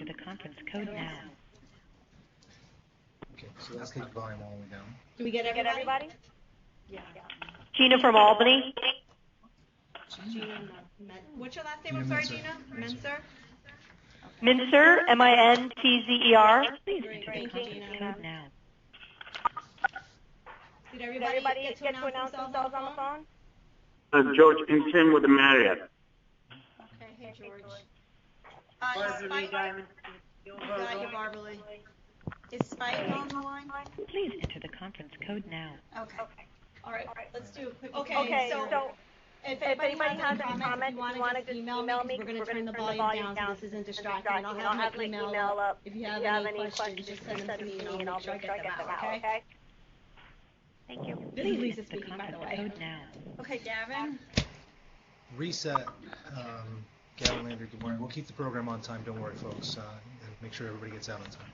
enter the conference code now. Okay, so let's take volume all the way down. Do we get everybody? Yeah. Gina from Albany. Gina, what's your last name? I'm sorry, Gina? Menser? Minzer, M-I-N-T-Z-E-R. Please enter the conference code now. Did everybody get to announce themselves on the phone? George Pinson with the Marriott. Okay, hey George. Spike, you got you, Barbara Lee. Is Spike on the line? Please enter the conference code now. Okay. All right, let's do a quick. Okay, so if anybody has any comments, if you want to just email me, because we're going to turn the volume down so this isn't distracting. And I'll have my email up. If you have any questions, just send them to me and I'll make sure I get them out, okay? Thank you. This is Lisa speaking, by the way. Code now. Okay, Gavin. Reset. Gavin Landry, good morning. We'll keep the program on time. Don't worry, folks. And make sure everybody gets out on time.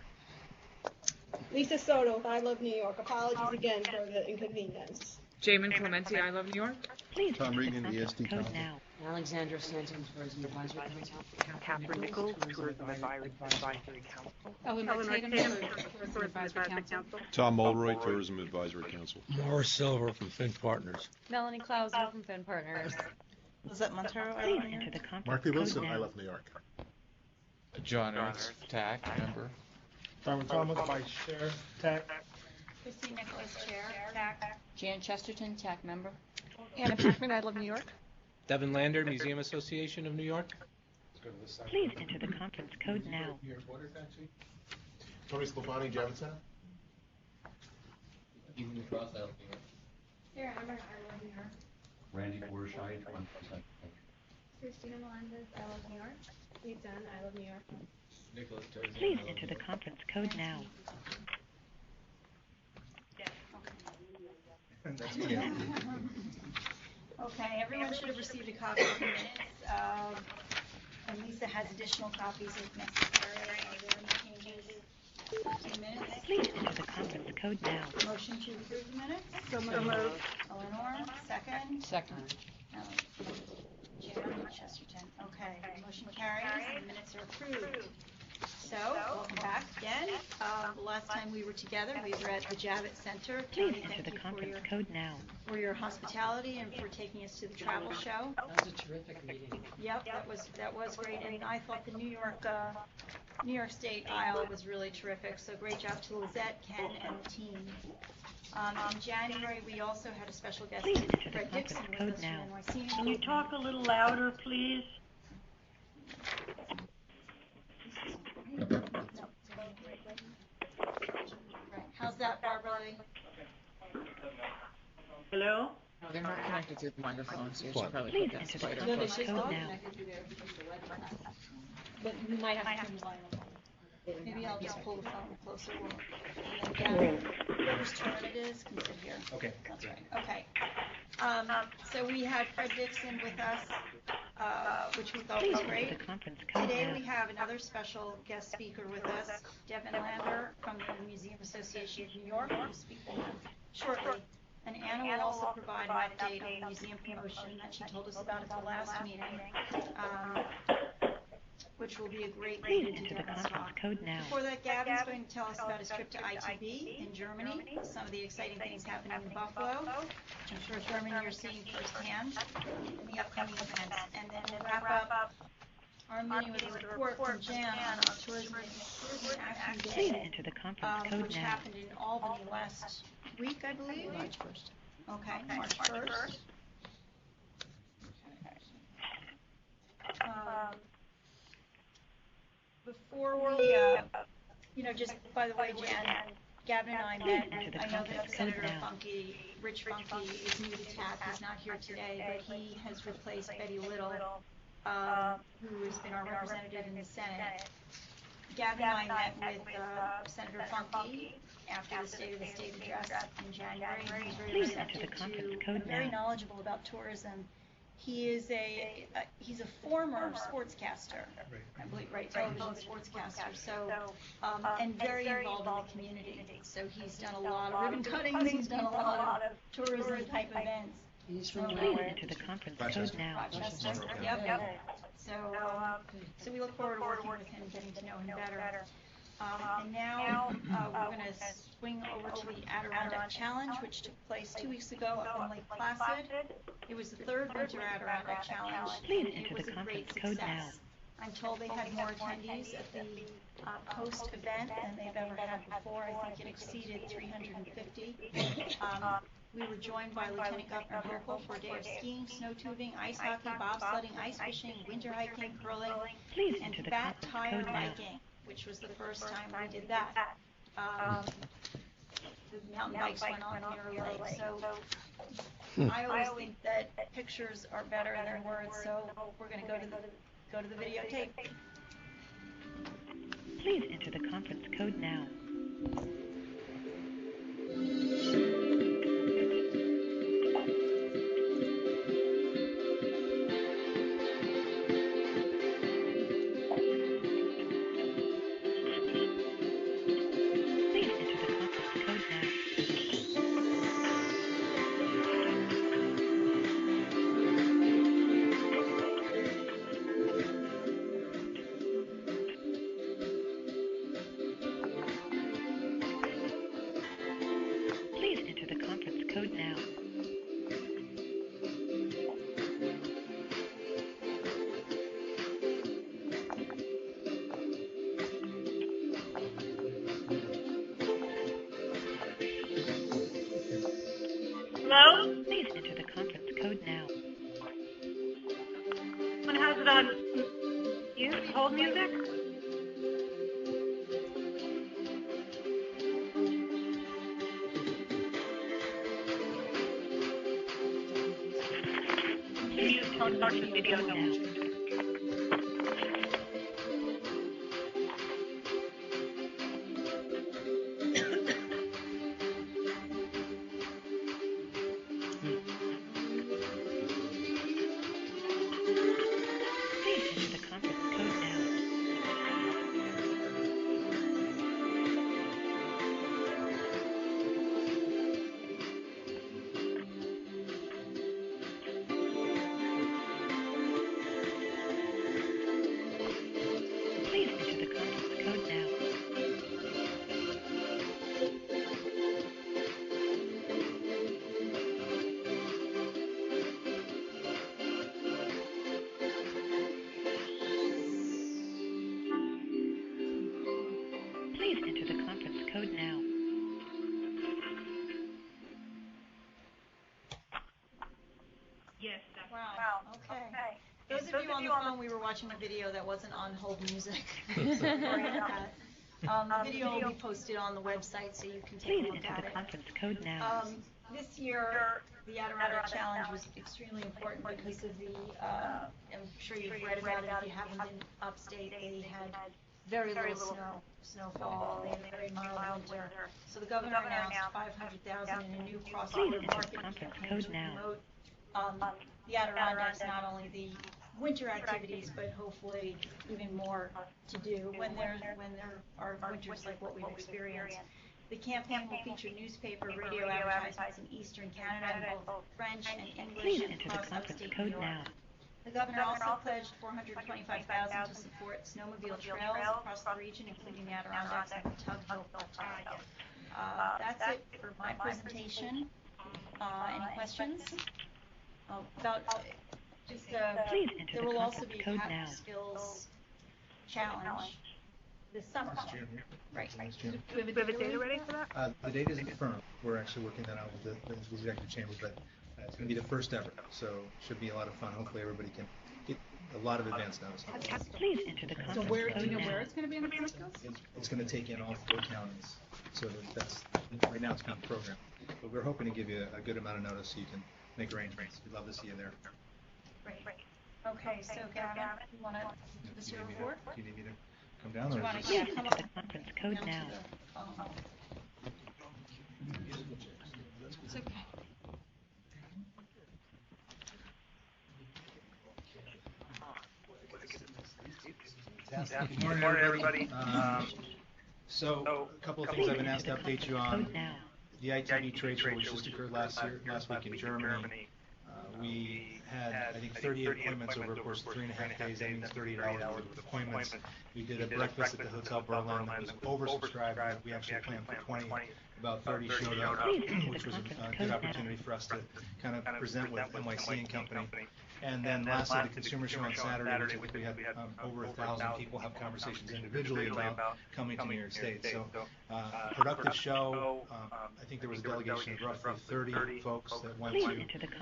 Lisa Soto, I Love New York. Apologies again for the inconvenience. Jamin Clementi, I Love New York. Please Tom enter Regan, the conference ESD code Council. now. Alexandra Stanton, Tourism Advisory Council. Catherine Nichols, Tourism Advisory Council. Ellen Tatum, Tourism Advisory Council. Tom Mulroy, Tourism Advisory Council. Morris Silver from Finn Partners. Melanie Clauser from Finn Partners. Lizette Montero, I Please Love New enter York. the conference Mark P. code Wilson, now. I Love New York. John Earth, TAC member. Simon Thomas, Vice Chair, TAC. Christine Nicholas, Chair, TAC. Jan Chesterton, TAC member. Anna Packman, I Love New York. Devin Lander, Museum Association of New York. Please enter the conference code now. Tony Sclafani, Javits Center. Here, I Love New York. Randy Borshide, 1%. Christina Melendez, I Love New York. Steve Dunn, I Love New York. Please enter the conference code now. Okay, everyone should have received a copy of the minutes. And Lisa has additional copies if necessary. Are there any changes to the minutes? Please enter the conference code now. Motion to approve the minutes? So moved. Eleanor, second. Second. Jeremy Chesterton. Okay, motion carries and the minutes are approved. So, welcome back again. The last time we were together, we were at the Javits Center. Please Tony, enter the thank you conference code now. for your hospitality and for taking us to the travel show. That was a terrific meeting. Yep, that was great, and I thought the New York State aisle was really terrific. So great job to Lizette, Ken, and the team. In January, we also had a special guest, Please enter the Fred Dixon, conference with code us now. from NYC. Can you talk a little louder, please? Right. How's that, Barbara Lee? Hello? No, they're not connected to the microphone, so you should probably Please put that enter the slider. conference code now. But you might have to turn the volume up. Maybe I'll just pull the phone closer. And then Gavin, whoever's turn it is, can sit here. Okay. That's right. Okay. So we had Fred Dixon with us, which we thought Please was enter great. the conference code Today now. we have another special guest speaker with us, Devin Lander from the Museum Association of New York, who will speak shortly. And Anna will also provide an update on the museum promotion that she told us about at the last meeting, which will be a great Please lead into enter the Devin's conference talk. code now. Before that, Gavin's going to tell us about his trip to ITB in Germany, some of the exciting things happening in Buffalo, which I'm sure Germany you're seeing firsthand, and the upcoming events. And then we'll wrap up our meeting with a report from Jan on our tourism action Please day, enter the conference code which now. happened in Albany last week, I believe. March 1st. Okay, March 1st. Before we, just by the way, Jan, Gavin and I met, and I know that Senator Rich Funke is new to TAC. He's not here today, but he has replaced Betty Little, who has been our representative in the Senate. Gavin and I met with Senator Funke after the State of the State address in January. He's very Please enter the receptive conference to, code very now. knowledgeable about tourism. He is he's a former sportscaster, I believe, right, television sportscaster, so, and very involved in the community. So he's done a lot of ribbon cuttings, he's done a lot of tourism type events. He's from Please enter the conference code now. Rochester, yep. So we look forward to working with him, getting to know him better. And now we're going to swing over to the Adirondack Challenge, which took place 2 weeks ago up in Lake Placid. It was the third Winter Adirondack Challenge, and it was a great success. I'm told they had more attendees at the post-event than they've ever had before. I think it exceeded 350. We were joined by Lieutenant Governor Hochul for a day of skiing, snow tubing, ice hockey, bobsledding, ice fishing, winter hiking, curling, and fat tire biking, which was the first time we did that. The mountain bikes went on Mirror Lake, so I always think that pictures are better than words, so we're going to go to the videotape. Please enter the conference code now. Hello? Please enter the conference code now. Someone has it on hold music? Please start the video now. Please enter the conference code now. Yes. Wow. Okay. Those of you on the phone, we were watching a video that wasn't on hold music. The video will be posted on the website so you can take a look at it. Please enter the conference code now. This year, the Adirondack Challenge was extremely important because of the, I'm sure you've read about it if you haven't been upstate, they had very little snowfall, they had a very mild winter. So the governor announced $500,000 in a new cross-border marketing campaign to promote the Adirondacks, not only the winter activities, but hopefully even more to do when there are winters like what we've experienced. The campaign will feature newspaper, radio advertisements in Eastern Canada in both French and English and across upstate New York. The governor also pledged $425,000 to support snowmobile trails across the region, including the Adirondacks and the Tug Hill Plateau. That's it for my presentation. Any questions? There will also be a Patent Skills Challenge this summer. Right. Do we have a date ready for that? The date isn't firm. We're actually working that out with the executive chamber, but it's going to be the first ever, so should be a lot of fun. Hopefully everybody can get a lot of advance notice. Please enter the conference code do you know where it's going to be in the Patent Skills? It's going to take in all 4 counties, so that's right now it's being programmed. But we're hoping to give you a good amount of notice so you can make arrangements. We'd love to see you there. Great. Okay, so Gavin, you want to do this your report? Do you need me to come down? Do you Or want is to this- come enter up? the conference code now. It's okay. Good morning, everybody. So, a couple of things I've been asked to update you on. Code now. The ITV trade show, which just occurred last week in Germany, We had, I think, 38 appointments over the course of 3.5 days. That means 38 hours worth of appointments. We did a breakfast at the Hotel Berlin that was oversubscribed. We actually planned for 20. About 30 showed up, which was a good opportunity for us to kind of present with NYC and Company. And then lastly, the consumer show on Saturday, which we had over 1,000 people have conversations individually about coming to New York State. So productive show. I think there was a delegation of roughly 30 folks that went to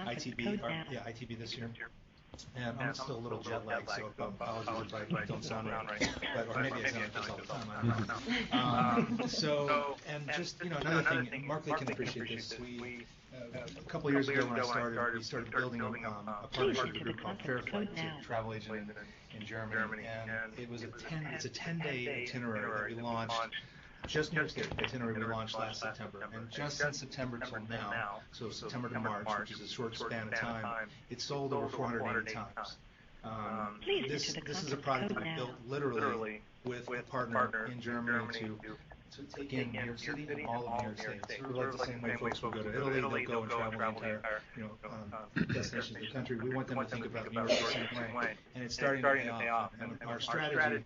ITB this year. And I'm still a little jet lagged, so apologies if I don't sound right. Or maybe I sound like this all the time, I don't know. So, and just, another thing, Mark Lee can appreciate this. We, a couple years ago when I started, we started building a partnership with a group called Fairflight, a travel agent in Germany, and it's a 10-day itinerary that we launched. Just New York State itinerary we launched last September, and just since September till now, so September to March, which is a short span of time, it's sold over 480 times. This is a product that we built literally with a partner in Germany to take in New York City and all of New York State. It's sort of like the same way folks will go to Italy, they'll go and travel the entire destinations of the country. We want them to think about New York the same way, and it's starting to pay off. And our strategy,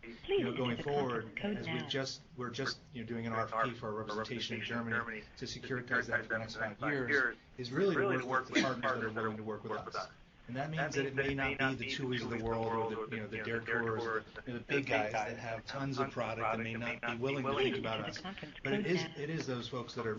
going forward, as we're just doing an RFP for our representation in Germany to securitize that for the next 5 years, is really to work with the partners that are willing to work with us. And that means that it may not be the Chewies of the world or the Dare Tours, or the big guys that have tons of product and may not be willing to think about us. But it is those folks that are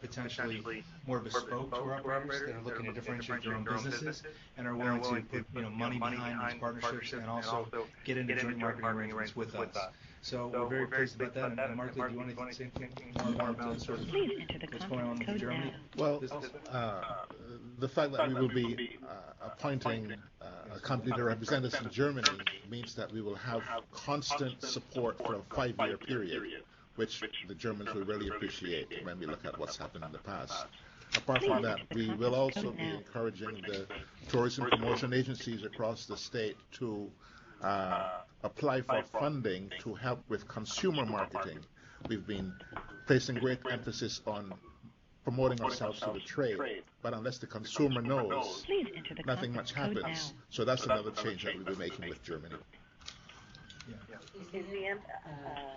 potentially more bespoke tour operators that are looking to differentiate their own businesses and are willing to put money behind these partnerships and also get into joint marketing arrangements with us. So we're very pleased about that. And Mark, do you want to say anything more about sort of what's going on with Germany? Well, the fact that we will be appointing a company to represent us in Germany means that we will have constant support for a 5-year period, which the Germans will really appreciate when we look at what's happened in the past. Apart from that, we will also be encouraging the tourism promotion agencies across the state to apply for funding to help with consumer marketing. We've been placing great emphasis on promoting ourselves to the trade, but unless the consumer knows, nothing much happens. So that's another change that we'll be making with Germany.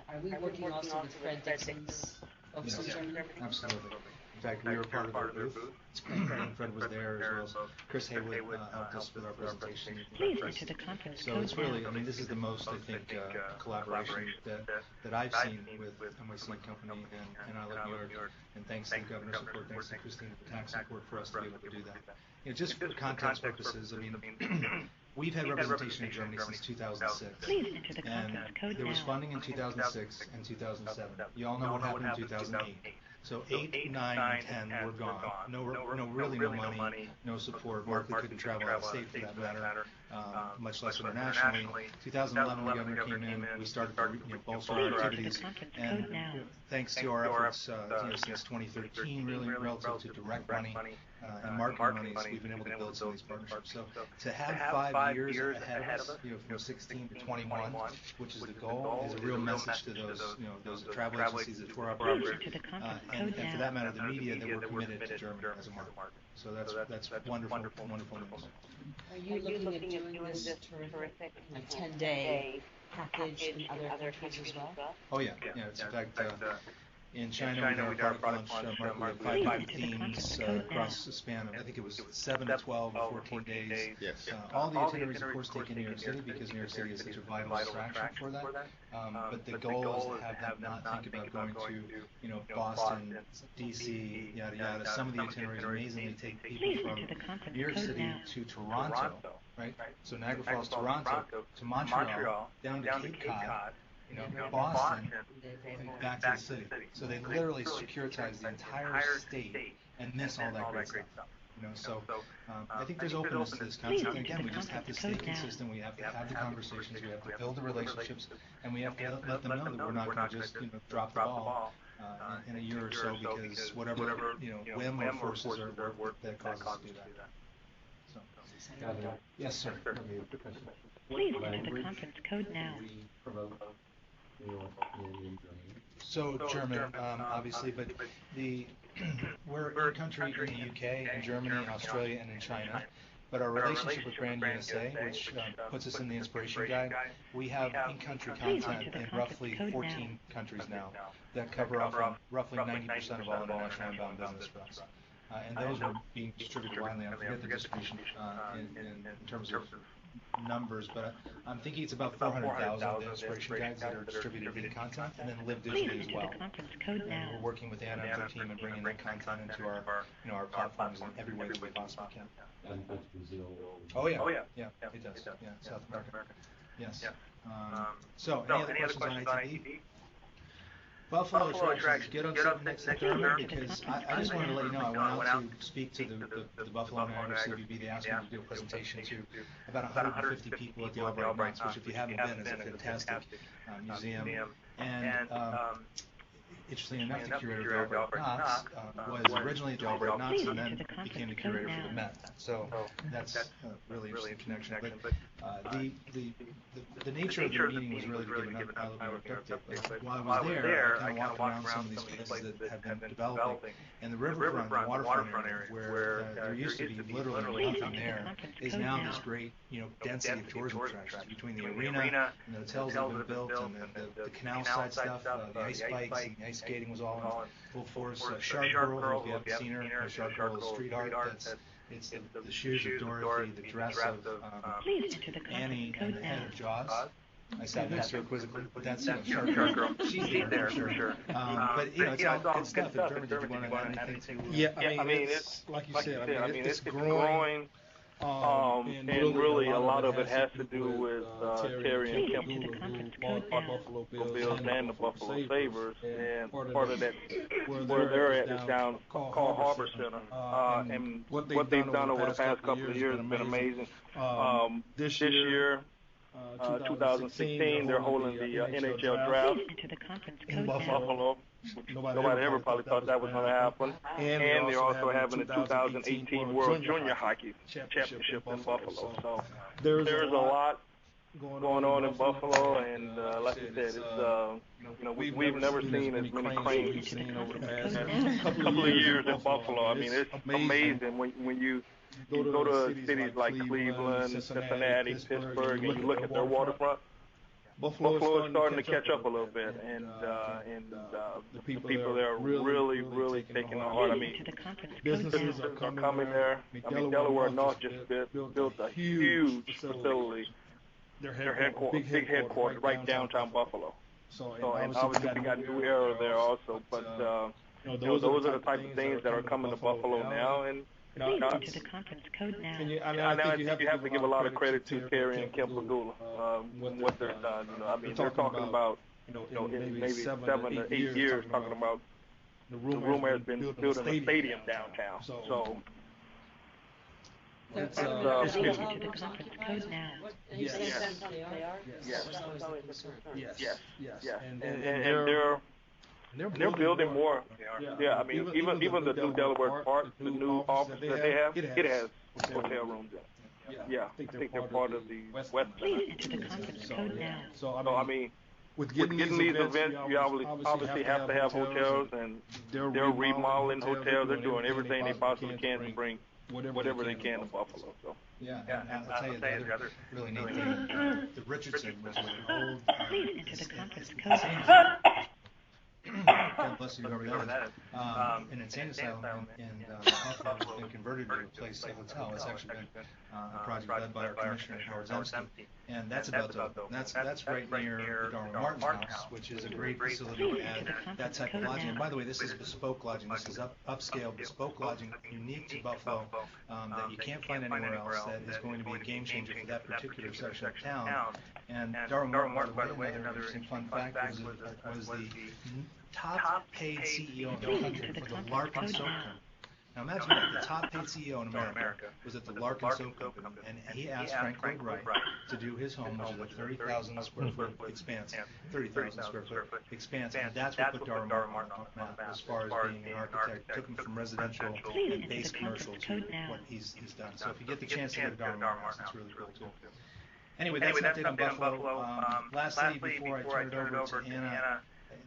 Are we working also with Fred Dixon's folks in Germany? Absolutely. In fact, we were part of their booth. Fred was there as well. Chris Haywood helped us with our presentation. So it's really, this is the most, I think, collaboration that I've seen with NYC and Company and I Love New York. And thanks to the governor's support, thanks to Christine for tax support for us to be able to do that. Just for context purposes, we've had representation in Germany since 2006. And there was funding in 2006 and 2007. You all know what happened in 2008. So 8, 9, and 10 were gone. Really no money, no support. Mark Lee couldn't travel out of state for that matter, much less internationally. 2011, the governor came in. We started to bolster our activities, and thanks to our efforts since 2013, really relative to direct money and marketing monies, we've been able to build some of these partnerships. So to have 5 years ahead of us, from 16 to 21, which is the goal, is a real message to those travel agencies, the tour operators, and for that matter, the media that we're committed to Germany as a market. So that's wonderful news. Are you looking at doing this terrific 10-day package in other countries as well? Oh yeah. It's in fact. In China, we had our product launch, Mark, with 5 themes across the span of, I think it was 7 to 12 or 14 days. Yes. All the itineraries, of course, take in New York City because New York City is such a vital attraction for that. But the goal is to have them not think about going to, Boston, D.C., yada yada. Some of the itineraries amazingly take people from New York City to Toronto, right? So Niagara Falls, Toronto, to Montreal, down to Cape Cod, Boston, and back to the city. So they literally securitize the entire state and miss all that great stuff. So I think there's openness to this concept. And again, we just have to stay consistent. We have to have the conversations. We have to build the relationships, and we have to let them know that we're not going to just drop the ball in a year or so because whatever whim or forces are that cause us to do that. So. Yes, sir. Please enter the conference code now. So German, obviously, but we're in country in the UK, in Germany, Australia, and in China. But our relationship with Brand USA, which puts us in the inspiration guide, we have in-country content in roughly 14 countries now that cover off on roughly 90% of all international inbound business for us. And those are being distributed widely. I forget the distribution in terms of numbers, but I'm thinking it's about 400,000 of the inspiration guides that are distributed in content and then live digitally as well. And we're working with Anna and her team and bringing that content into our platforms in every way that we possibly can. Oh yeah, it does. Yeah, South America. Yes. So, any other questions on ITV? Buffalo attractions. Get on something next to Thurman because I just wanted to let you know I went out to speak to the Buffalo Niagara CVB. They asked me to do a presentation to about 150 people at the Albright Knox, which if you haven't been, is a fantastic museum. And interestingly enough, the curator of the Albright Knox was originally at the Albright Knox and then became the curator for the Met. So that's a really interesting connection. But the nature of the meeting was really to give an update. But while I was there, I kind of walked around some of these places that have been developing. And the riverfront, the waterfront area, where there used to be literally nothing there, is now this great, density of tourism attractions between the arena and the hotels that have been built and the canal side stuff, the ice bikes and the ice skating was all in full force. Shark Girl, if you haven't seen her, Shark Girl is street art. It's the shoes of Dorothy, the dress of Annie, and the head of Jaws. I sat next to her quizzically, but that's Shark Girl. She's there for sure. But it's all good stuff. And Dermot, did you want to add anything to? Yeah, I mean, it's like you said. It's growing. And really a lot of it has to do with Terry and Kemp, who bought Buffalo Bills and the Buffalo Sabres, and part of that, where they're at is down Call Harbor Center, and what they've done over the past couple of years has been amazing. This year, 2016, they're holding the NHL draft in Buffalo. Nobody ever probably thought that was going to happen. And they're also having the 2018 World Junior Hockey Championship in Buffalo. So there's a lot going on in Buffalo, and like I said, it's we've never seen as many cranes we've seen over the past couple of years in Buffalo. I mean, it's amazing when you go to cities like Cleveland, Cincinnati, Pittsburgh, and you look at their waterfront. Buffalo is starting to catch up a little bit, and the people there are really taking it hard. I mean, businesses are coming there. I mean, Delaware North just built a huge facility, their big headquarters right downtown Buffalo. So and obviously we got New Era there also, but those are the type of things that are coming to Buffalo now, and Please enter the conference code now. I think you have to give a lot of credit to Terry and Kemp Pagula, what they've done. I mean, they're talking about, maybe 7 to 8 years, talking about the rumor has been building a stadium downtown. So Please enter the conference code now. Yes. And they're building more. Yeah, I mean, even the new Delaware Park, the new office that they have, it has hotel rooms in it. Yeah, I think they're part of the West. Please enter the conference code now. So I mean, with getting these events, you obviously have to have hotels, and they're remodeling hotels. They're doing everything they possibly can to bring whatever they can to Buffalo. So. Yeah, and I'll tell you the other really neat thing, the Richardson was an old. Please enter the conference code now. God bless you, whoever that is. An insane asylum in Buffalo has been converted to a place, a hotel. It's actually been a project led by our commissioner, Howard Zemsky. And that's about to open. That's right near the Darwin Martin's house, which is a great facility to add that type of lodging. And by the way, this is bespoke lodging. This is upscale bespoke lodging unique to Buffalo that you can't find anywhere else, that is going to be a game changer for that particular section of town. And Darwin Martin, by the way, another interesting fun fact was the top paid CEO in the country for the Larkin Soap Company. Now imagine that, the top paid CEO in America was at the Larkin Soap Company, and he asked Frank Lloyd Wright to do his home, which is a 30,000 square foot expanse, 30,000 square foot expanse, and that's what put Darwin Martin on the map as far as being an architect. Took him from residential and base commercial to what he's done. So if you get the chance to go to Darwin Martin, it's really cool too. Anyway, that's an update on Buffalo. Lastly, before I turn it over to Anna,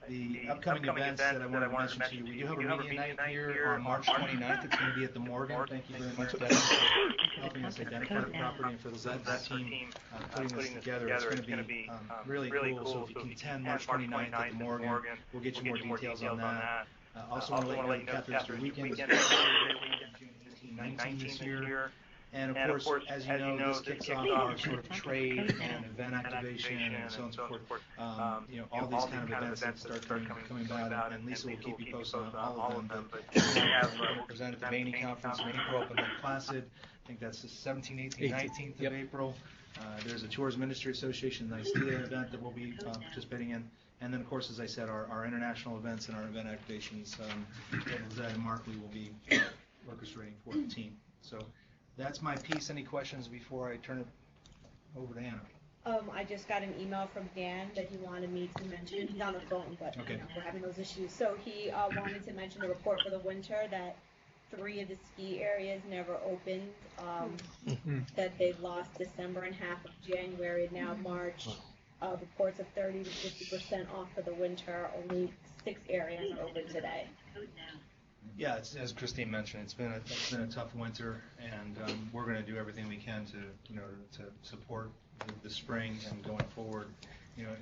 The upcoming events that I want to mention to you, we do have a media night here on March 29th. It's going to be at the Morgan. Thank you very much, Devin, for helping us identify the property and for that team putting this together. It's going to be really cool. So if you can attend March 29th at the Morgan, we'll get you more details on that. Also want to let you know the Catholic Easter Weekend is June 19 this year. And of course, as you know, this kicks off our sort of trade and event activation and so on and so forth. All these kind of events that start coming about, and Lisa will keep you posted on all of them. But we have presented at the Maney Conference, Maney Co-op in Lake Placid. I think that's the 17th, 18th, 19th of April. There's a Tourism Industry Association NICEA event that we'll be participating in. And then, of course, as I said, our international events and our event activations, Lizette and Mark, we will be orchestrating for the team. So that's my piece. Any questions before I turn it over to Anna? I just got an email from Dan that he wanted me to mention. He's on the phone, but we're having those issues. So he wanted to mention the report for the winter that 3 of the ski areas never opened, that they lost December and half of January, now March. Reports of 30 to 50% off for the winter. Only 6 areas are open today. Yeah, as Christine mentioned, it's been a tough winter, and we're going to do everything we can to support the spring and going forward.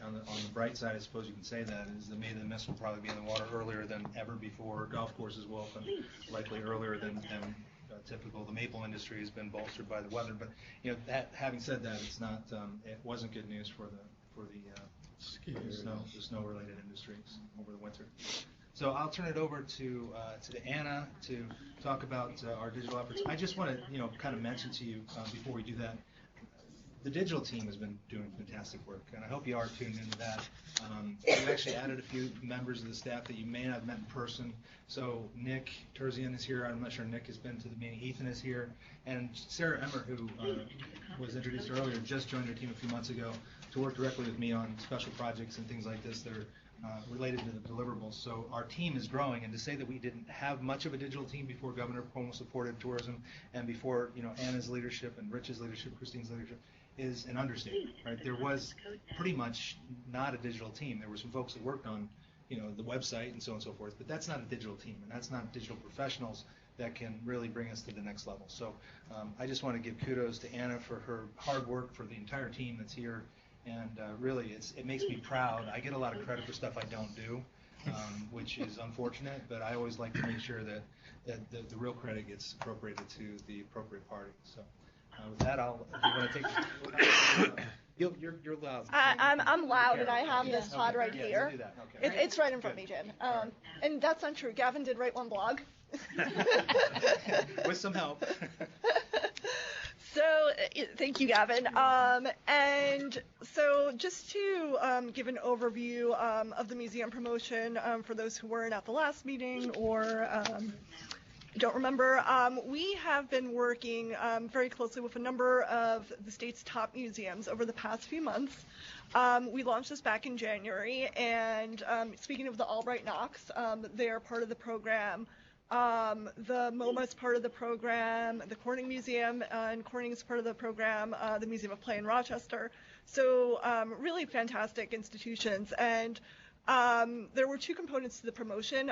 On the bright side, I suppose you can say that is the May the Mist will probably be in the water earlier than ever before. Golf courses will open likely earlier than typical. The maple industry has been bolstered by the weather, but having said that, it's not. It wasn't good news for the snow-related industries over the winter. So I'll turn it over to Anna to talk about our digital efforts. I just want to kind of mention to you before we do that, the digital team has been doing fantastic work, and I hope you are tuned into that. We've actually added a few members of the staff that you may not have met in person. So Nick Terzian is here. I'm not sure Nick has been to the meeting. Ethan is here. And Sarah Emmer, who was introduced earlier, just joined our team a few months ago to work directly with me on special projects and things like this that are related to the deliverables. So our team is growing, and to say that we didn't have much of a digital team before Governor Cuomo supported tourism and before Anna's leadership and Rich's leadership, Christine's leadership, is an understatement, right? There was pretty much not a digital team. There were some folks that worked on, the website and so on and so forth, but that's not a digital team, and that's not digital professionals that can really bring us to the next level. So I just want to give kudos to Anna for her hard work, for the entire team that's here, and really it makes me proud. I get a lot of credit for stuff I don't do, which is unfortunate, but I always like to make sure that the real credit gets appropriated to the appropriate party. So. With that, if you want to take. You're loud. I'm loud, and I have this pod right here. Do that. Okay. It's right in front of me, Jim. And that's not true. Gavin did write one blog. With some help. So thank you, Gavin. And so just to give an overview of the museum promotion for those who weren't at the last meeting or don't remember, we have been working very closely with a number of the state's top museums over the past few months. We launched this back in January, and speaking of the Albright Knox, they are part of the program. The MoMA is part of the program, the Corning Museum and Corning is part of the program, the Museum of Play in Rochester. So really fantastic institutions. And there were 2 components to the promotion,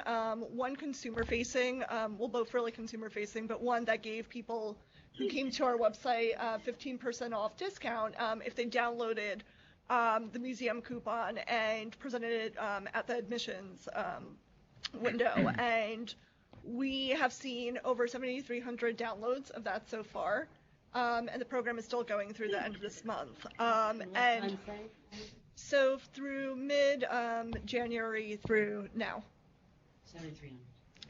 one consumer-facing, well, both really consumer-facing, but one that gave people who came to our website 15% off discount if they downloaded the museum coupon and presented it at the admissions window. And we have seen over 7,300 downloads of that so far, and the program is still going through the end of this month. And so through mid-January through now.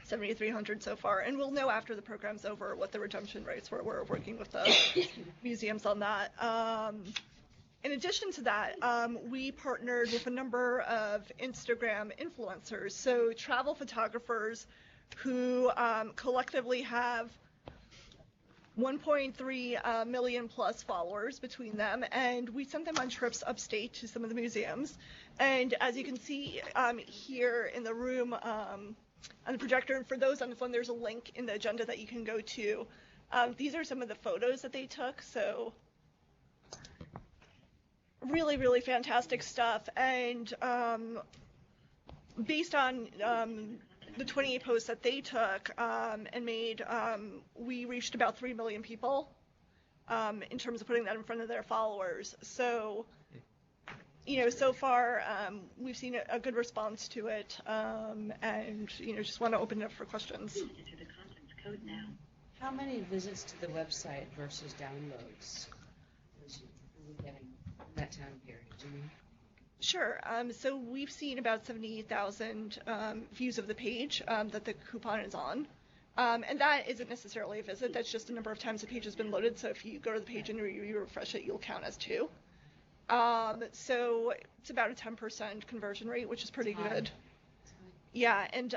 7,300 so far, and we'll know after the program's over what the redemption rates were. We're working with the museums on that. In addition to that, we partnered with a number of Instagram influencers, so travel photographers who collectively have 1.3 million plus followers between them, and we sent them on trips upstate to some of the museums. And as you can see here in the room on the projector, and for those on the phone, there's a link in the agenda that you can go to. These are some of the photos that they took, so really, really fantastic stuff. And based on the 28 posts that they took and made, we reached about 3 million people in terms of putting that in front of their followers. So, so far we've seen a good response to it, and just want to open it up for questions. How many visits to the website versus downloads was you getting in that time period? Do you know? Sure. So we've seen about 78,000 views of the page that the coupon is on. And that isn't necessarily a visit. That's just the number of times the page has been loaded. So if you go to the page and you refresh it, you'll count as 2. So it's about a 10% conversion rate, which is pretty good. Yeah, and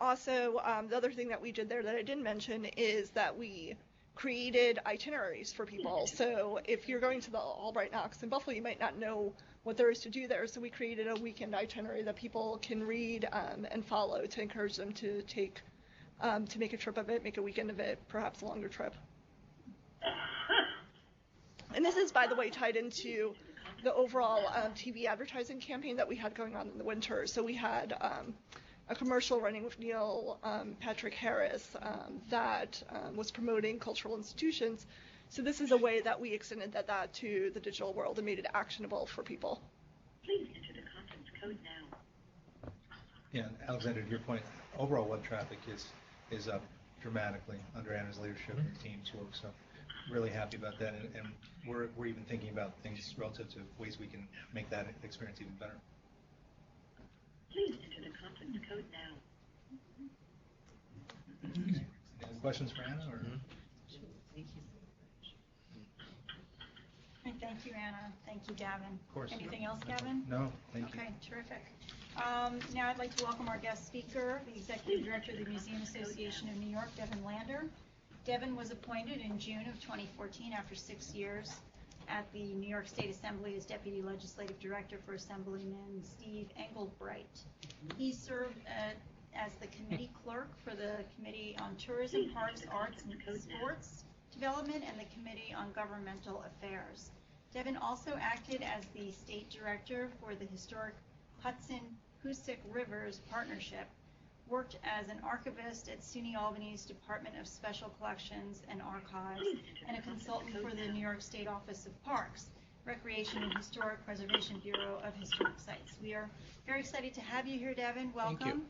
also the other thing that we did there that I didn't mention is that we created itineraries for people. So if you're going to the Albright Knox in Buffalo, you might not know what there is to do there. So we created a weekend itinerary that people can read and follow to encourage them to take to make a trip of it, make a weekend of it, perhaps a longer trip. And this is, by the way, tied into the overall TV advertising campaign that we had going on in the winter. So we had a commercial running with Neil Patrick Harris that was promoting cultural institutions. So this is a way that we extended that to the digital world and made it actionable for people. Please enter the conference code now. Yeah, Alexander, to your point, overall web traffic is up dramatically under Anna's leadership and the team's work. So really happy about that, and we're even thinking about things relative to ways we can make that experience even better. Please enter the conference code now. Okay. Any questions for Anna? Or? Thank you, Anna. Thank you, Gavin. Of course. Anything else, Gavin? No, thank you. Okay, terrific. Now I'd like to welcome our guest speaker, the Executive Director of the Museum Association of New York, Devin Lander. Devin was appointed in June of 2014 after 6 years at the New York State Assembly as Deputy Legislative Director for Assemblyman Steve Engelbright. He served as the committee clerk for the Committee on Tourism, Parks, Arts, and Sports Development and the Committee on Governmental Affairs. Devin also acted as the State Director for the historic Hudson-Hoosick Rivers Partnership, worked as an archivist at SUNY Albany's Department of Special Collections and Archives, and a consultant for the New York State Office of Parks, Recreation and Historic Preservation Bureau of Historic Sites. We are very excited to have you here, Devin. Welcome. Thank you.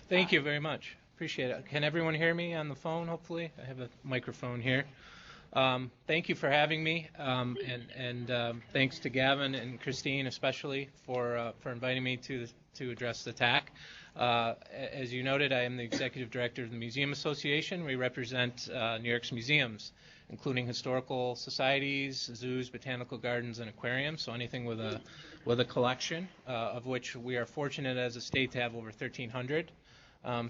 Thank you very much. Appreciate it. Can everyone hear me on the phone, hopefully? I have a microphone here. Thank you for having me, and thanks to Gavin and Christine especially for inviting me to address the TAC. As you noted, I am the Executive Director of the Museum Association. We represent New York's museums, including historical societies, zoos, botanical gardens, and aquariums, so anything with a collection, of which we are fortunate as a state to have over 1,300.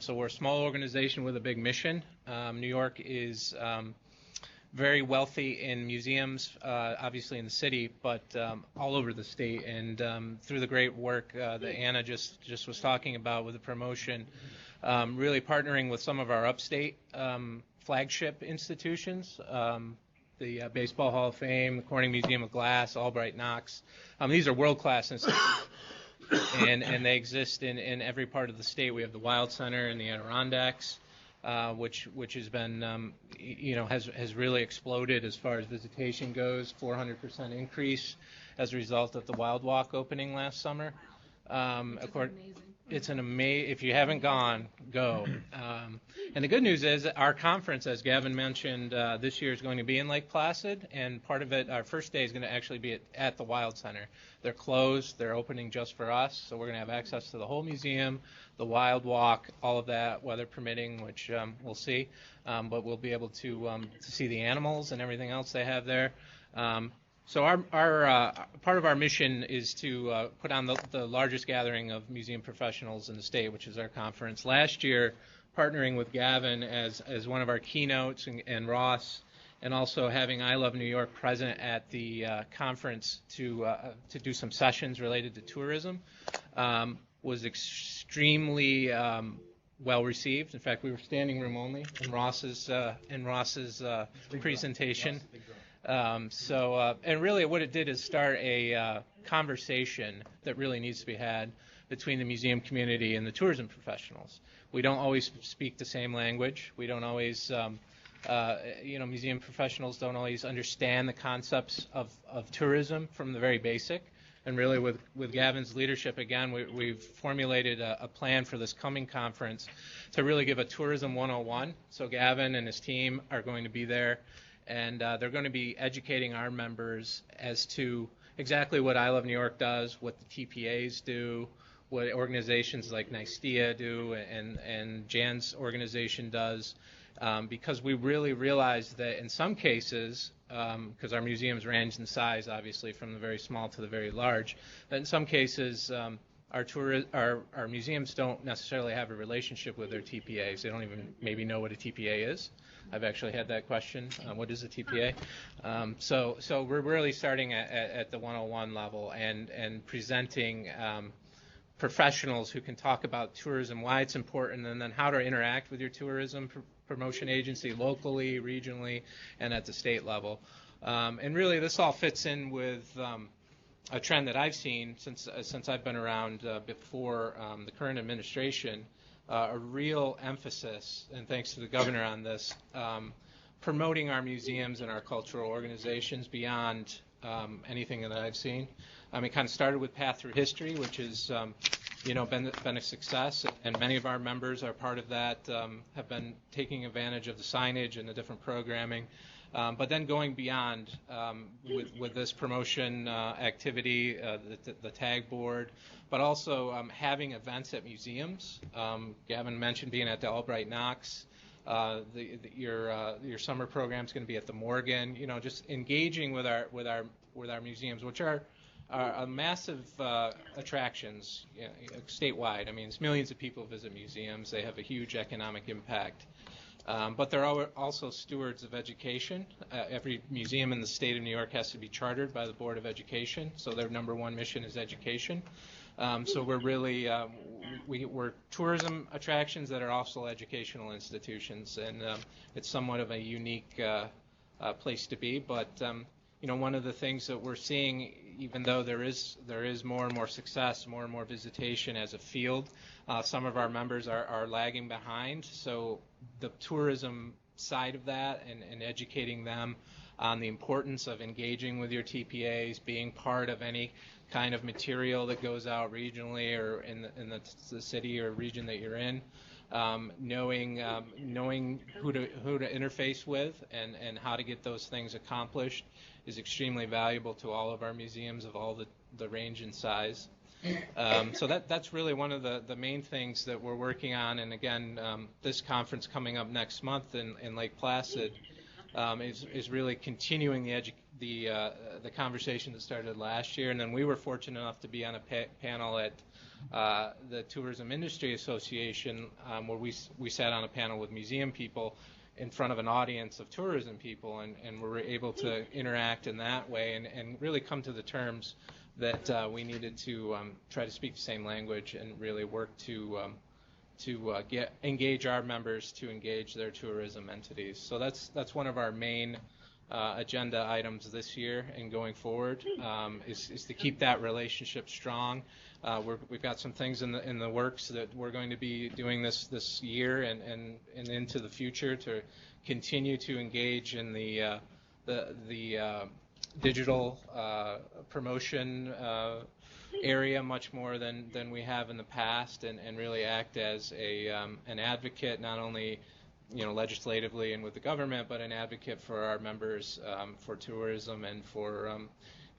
So we're a small organization with a big mission. New York is very wealthy in museums, obviously in the city, but all over the state. And through the great work that Anna just was talking about with the promotion, really partnering with some of our upstate flagship institutions, the Baseball Hall of Fame, the Corning Museum of Glass, Albright Knox. These are world-class institutions, and they exist in every part of the state. We have the Wild Center in the Adirondacks, which has been, has really exploded as far as visitation goes, 400% increase as a result of the Wild Walk opening last summer. Of course, it's an amazing. If you haven't gone, go. And the good news is our conference, as Gavin mentioned, this year is going to be in Lake Placid, and part of it, our first day is going to actually be at the Wild Center. They're closed. They're opening just for us, so we're going to have access to the whole museum, the Wild Walk, all of that, weather permitting, which we'll see. But we'll be able to see the animals and everything else they have there. So our part of our mission is to put on the largest gathering of museum professionals in the state, which is our conference. Last year, partnering with Gavin as one of our keynotes and Ross, and also having I Love New York present at the conference to do some sessions related to tourism, was extremely well received. In fact, we were standing room only in Ross's presentation. And really what it did is start a conversation that really needs to be had between the museum community and the tourism professionals. We don't always speak the same language. We don't always, museum professionals don't always understand the concepts of tourism from the very basic. And really, with Gavin's leadership, again, we've formulated a plan for this coming conference to really give a tourism 101. So Gavin and his team are going to be there, and they're going to be educating our members as to exactly what I Love New York does, what the TPAs do, what organizations like NISTEA do, and Jan's organization does, because we really realize that in some cases, because our museums range in size, obviously, from the very small to the very large, but in some cases, our museums don't necessarily have a relationship with their TPAs. They don't even maybe know what a TPA is. I've actually had that question. What is a TPA? So we're really starting at the 101 level and presenting professionals who can talk about tourism, why it's important, and then how to interact with your tourism promotion agency locally, regionally, and at the state level. And really, this all fits in with a trend that I've seen since I've been around before the current administration, a real emphasis, and thanks to the governor on this, promoting our museums and our cultural organizations beyond anything that I've seen. It kind of started with Path Through History, which has been a success, and many of our members are part of that, have been taking advantage of the signage and the different programming. But then going beyond with this promotion activity, the tag board, but also having events at museums. Gavin mentioned being at the Albright Knox. Your summer program is going to be at the Morgan. Just engaging with our museums, which are massive attractions statewide. I mean, it's millions of people visit museums. They have a huge economic impact. But they're also stewards of education. Every museum in the state of New York has to be chartered by the Board of Education, so their number one mission is education. So we're really, we're tourism attractions that are also educational institutions, and it's somewhat of a unique place to be. But one of the things that we're seeing, even though there is more and more success, more and more visitation as a field, some of our members are lagging behind. So the tourism side of that and educating them on the importance of engaging with your TPAs, being part of any kind of material that goes out regionally or in the city or region that you're in, knowing who to interface with and how to get those things accomplished is extremely valuable to all of our museums of all the range and size. So that's really one of the main things that we're working on. And again, this conference coming up next month in Lake Placid is really continuing the conversation that started last year. And then we were fortunate enough to be on a panel at the Tourism Industry Association, where we sat on a panel with museum people in front of an audience of tourism people, and we were able to interact in that way and really come to the terms that we needed to try to speak the same language and really work to engage our members to engage their tourism entities. So that's one of our main agenda items this year and going forward, is to keep that relationship strong. We've got some things in the works that we're going to be doing this year and into the future to continue to engage in the digital promotion area much more than we have in the past, and really act as an advocate, not only legislatively and with the government, but an advocate for our members, for tourism and for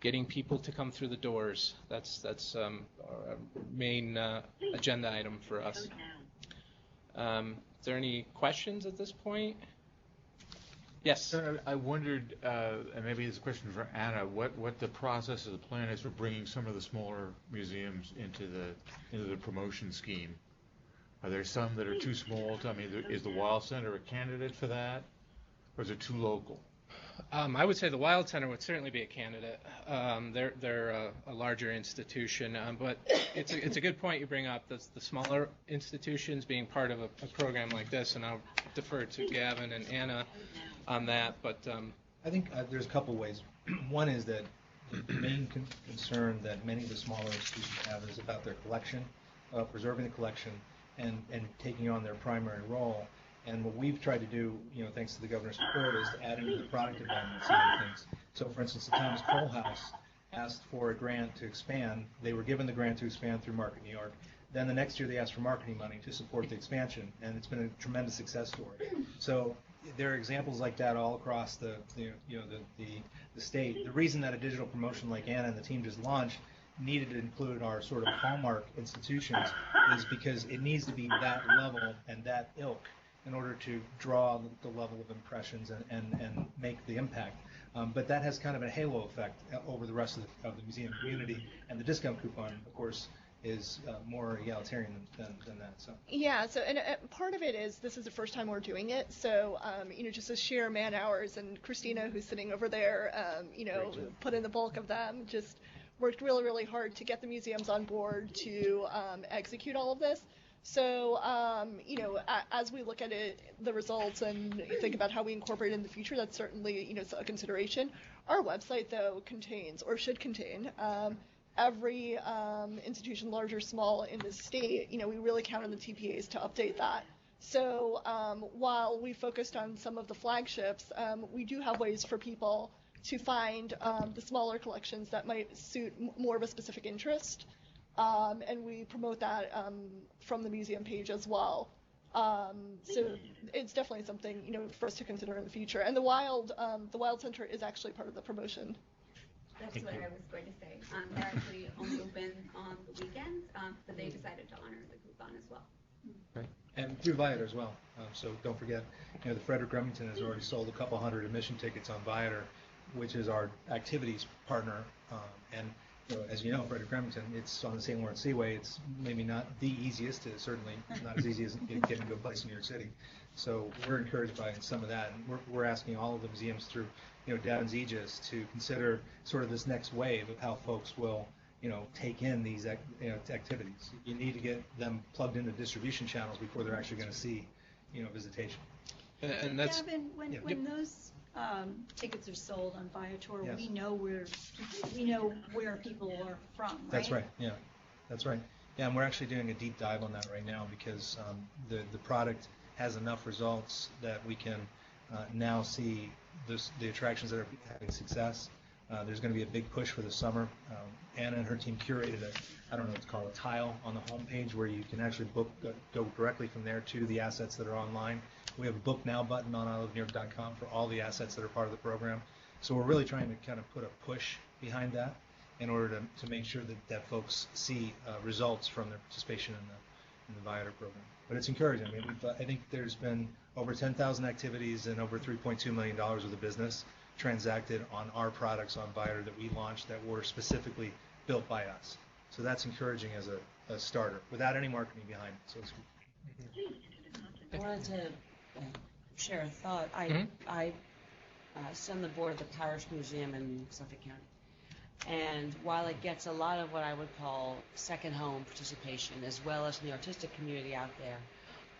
getting people to come through the doors. That's our main agenda item for us. Is there any questions at this point? Yes. I wondered, and maybe this is a question for Anna, what the process of the plan is for bringing some of the smaller museums into the promotion scheme. Are there some that are too small? Is the Wild Center a candidate for that, or is it too local? I would say the Wild Center would certainly be a candidate. They're a larger institution, but it's a good point you bring up. The smaller institutions being part of a program like this, and I'll defer to Gavin and Anna on that. But I think there's a couple ways. One is that the main concern that many of the smaller institutions have is about their collection. preserving the collection and taking on their primary role. And what we've tried to do, thanks to the governor's support, is to add into the product development side of things. So, for instance, the Thomas Cole House asked for a grant to expand. They were given the grant to expand through Market New York. Then the next year they asked for marketing money to support the expansion, and it's been a tremendous success story. So there are examples like that all across the state. The reason that a digital promotion like Anna and the team just launched needed to include our sort of hallmark institutions is because it needs to be that level and that ilk in order to draw the level of impressions and make the impact. But that has kind of a halo effect over the rest of the museum community, and the discount coupon, of course, is more egalitarian than that. So yeah, so and part of it is this is the first time we're doing it, so just the sheer man hours, and Christina, who's sitting over there, put in the bulk of them, just worked really, really hard to get the museums on board to execute all of this. So, as we look at it, the results, and think about how we incorporate it in the future, that's certainly, a consideration. Our website, though, contains, or should contain, every institution, large or small, in the state. We really count on the TPAs to update that. So, while we focused on some of the flagships, we do have ways for people to find the smaller collections that might suit more of a specific interest. And we promote that from the museum page as well. So it's definitely something for us to consider in the future. And the Wild Center is actually part of the promotion. That's what I was going to say. They're actually only open on the weekends, but they decided to honor the coupon as well. Right. And through Viator as well. So don't forget, the Frederick Remington has already sold a couple hundred admission tickets on Viator, which is our activities partner. And as you know, Frederick Remington, it's on the St. Lawrence Seaway. It's maybe not the easiest, it's certainly not as easy as getting to a place in New York City. So we're encouraged by some of that, and we're asking all of the museums through, Devon's Aegis to consider sort of this next wave of how folks will, take in these activities. You need to get them plugged into distribution channels before they're actually going to see, visitation. And that's Gavin, when those tickets are sold on Viator, yes, we know where people are from, right? That's right. Yeah, that's right. Yeah, and we're actually doing a deep dive on that right now because the product has enough results that we can now see the attractions that are having success. There's going to be a big push for the summer. Anna and her team curated I don't know what to call it, a tile on the homepage where you can actually go directly from there to the assets that are online. We have a Book Now button on ILoveNewYork.com for all the assets that are part of the program. So we're really trying to kind of put a push behind that in order to make sure that folks see results from their participation in the Viator program. But it's encouraging. I mean, I think there's been over 10,000 activities and over $3.2 million worth of business transacted on our products on Viator that we launched that were specifically built by us. So that's encouraging as a starter without any marketing behind it. So it's I wanted to share a thought. I sit on the board of the Parish Museum in Suffolk County. And while it gets a lot of what I would call second home participation, as well as the artistic community out there,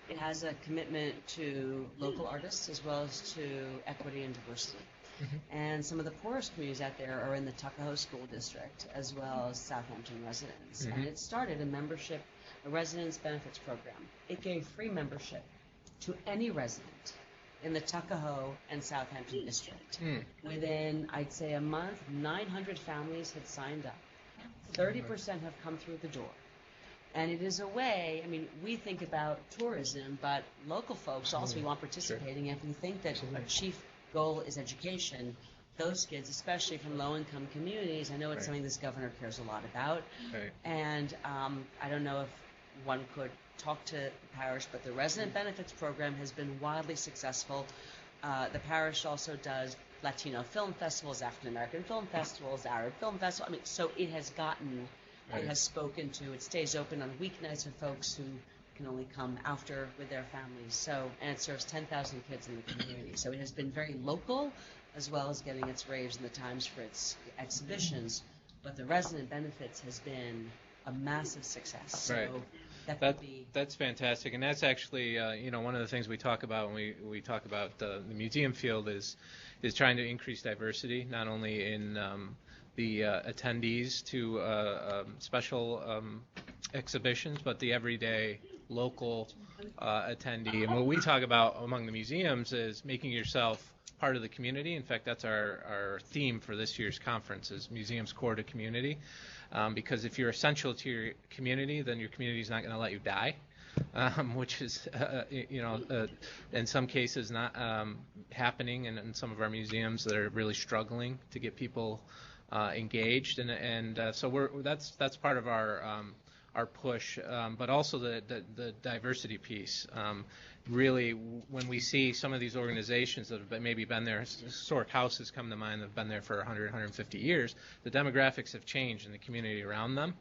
it has a commitment to local artists as well as to equity and diversity. Mm-hmm. And some of the poorest communities out there are in the Tuckahoe School District as well as Southampton residents. Mm-hmm. And it started a residence benefits program. It gave free membership to any resident in the Tuckahoe and Southampton district. Within, I'd say, a month, 900 families had signed up. 30% have come through the door. And it is a way, I mean, we think about tourism, but local folks also want participating. Sure. If we think that our chief goal is education, those kids, especially from low-income communities, I know it's something this governor cares a lot about. Right. And I don't know if one could talk to the parish, but the resident benefits program has been wildly successful. The parish also does Latino film festivals, African American film festivals, Arab film festivals. I mean, so it has gotten, it has spoken to. It stays open on weeknights for folks who can only come after with their families. So, and it serves 10,000 kids in the community. So it has been very local, as well as getting its raves in the Times for its exhibitions. But the resident benefits has been a massive success. So that's fantastic, and that's actually one of the things we talk about when we talk about the museum field is trying to increase diversity, not only in the attendees to special exhibitions, but the everyday local attendee. And what we talk about among the museums is making yourself part of the community. In fact, that's our theme for this year's conference is Museums Core to Community. Because if you're essential to your community, then your community is not going to let you die, which is, in some cases not happening in some of our museums that are really struggling to get people engaged. So that's part of our push, but also the diversity piece. Really, when we see some of these organizations that have maybe been there, historic houses come to mind that have been there for 100, 150 years, the demographics have changed in the community around them,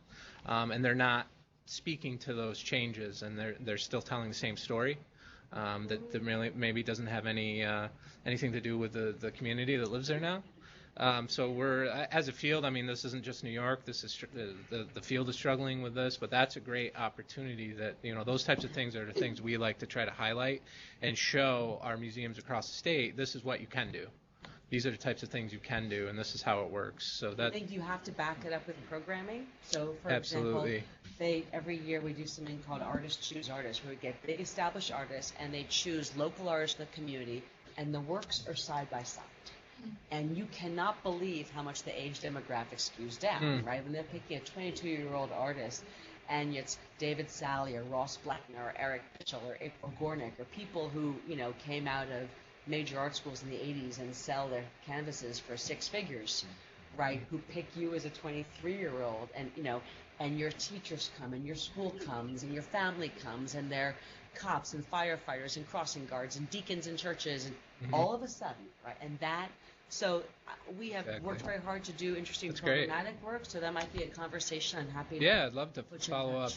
and they're not speaking to those changes, and they're still telling the same story that really maybe doesn't have anything to do with the community that lives there now. So we're, as a field, I mean, this isn't just New York. This is the field is struggling with this, but that's a great opportunity. That those types of things are the things we like to try to highlight and show our museums across the state. This is what you can do. These are the types of things you can do, and this is how it works. So that I think you have to back it up with programming. So, for absolutely. example, every year we do something called Artists Choose Artists, where we get big established artists, and they choose local artists in the community, and the works are side by side. And you cannot believe how much the age demographic skews down, right? When they're picking a 22-year-old artist, and it's David Sally or Ross Blackner or Eric Mitchell or April Gornick or people who, came out of major art schools in the 80s and sell their canvases for six figures, right? Who pick you as a 23-year-old, and your teachers come, and your school comes, and your family comes, and they're cops and firefighters and crossing guards and deacons in churches, and all of a sudden, right? And so we have worked very hard to do interesting programmatic work, so that might be a conversation I'm happy to I'd love to follow up.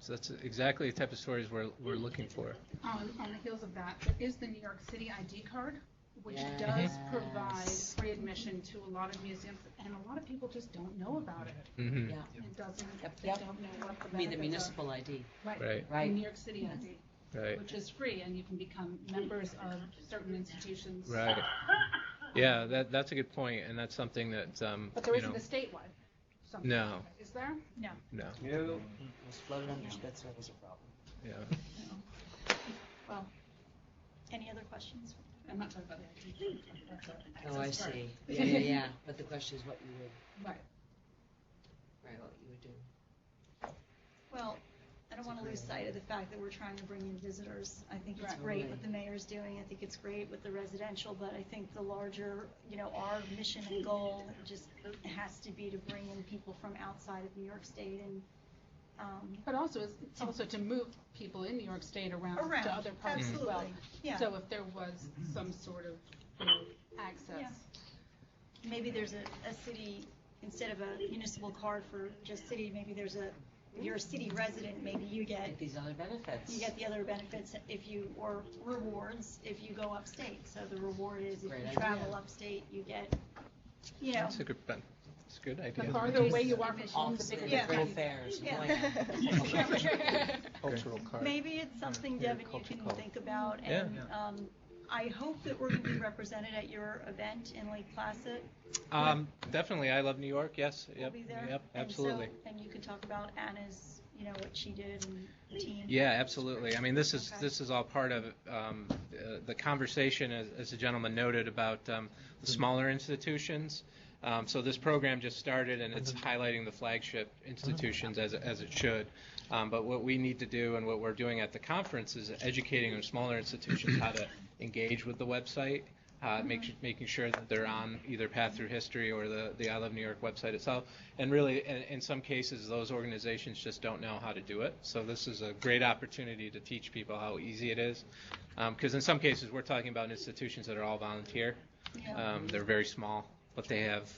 That's exactly the type of stories we're looking for. On the heels of that, there is the New York City ID card, which does provide free admission to a lot of museums, and a lot of people just don't know about it. Mm-hmm. Yeah. It doesn't. They don't know what the benefits the municipal ID. Right. Right. The New York City ID. Right. Which is free, and you can become members of certain institutions. Right. Yeah, that's a good point, and that's something that but there isn't a statewide. No. Is there? No. No. It was floated under Spitzer was a problem. Yeah. No. Well, any other questions? I'm not talking about the IT. Oh, I see. Yeah. But the question is what you would. Right. Right. What you would do. Well, I don't want to lose sight of the fact that we're trying to bring in visitors. I think it's great what the mayor's doing. I think it's great with the residential, but I think the larger, our mission and goal just has to be to bring in people from outside of New York State and. But also, it's also to move people in New York State around to other parts as well. Yeah. So if there was some sort of access. Yeah. Maybe there's a city, instead of a municipal card for just city, maybe there's if you're a city resident, maybe you get these other benefits. You get the other benefits or rewards if you go upstate. So the reward is if you travel upstate, you get, That's a good idea. The farther away you are from home, the bigger the fairs. Cultural card. Maybe it's something, Devin, you can think about. And I hope that we're going to be represented at your event in Lake Placid. Definitely. I love New York. Yes. We'll be there. Yep. Absolutely. And you can talk about Anna's, what she did and the team. Yeah, absolutely. I mean, this is all part of the conversation, as the gentleman noted, about the smaller institutions. So this program just started, and it's highlighting the flagship institutions as it should. But what we need to do, and what we're doing at the conference, is educating our smaller institutions how to engage with the website, making sure that they're on either Path Through History or the I Love New York website itself. And really, in some cases, those organizations just don't know how to do it. So this is a great opportunity to teach people how easy it is. Because in some cases, we're talking about institutions that are all volunteer. They're very small, but they have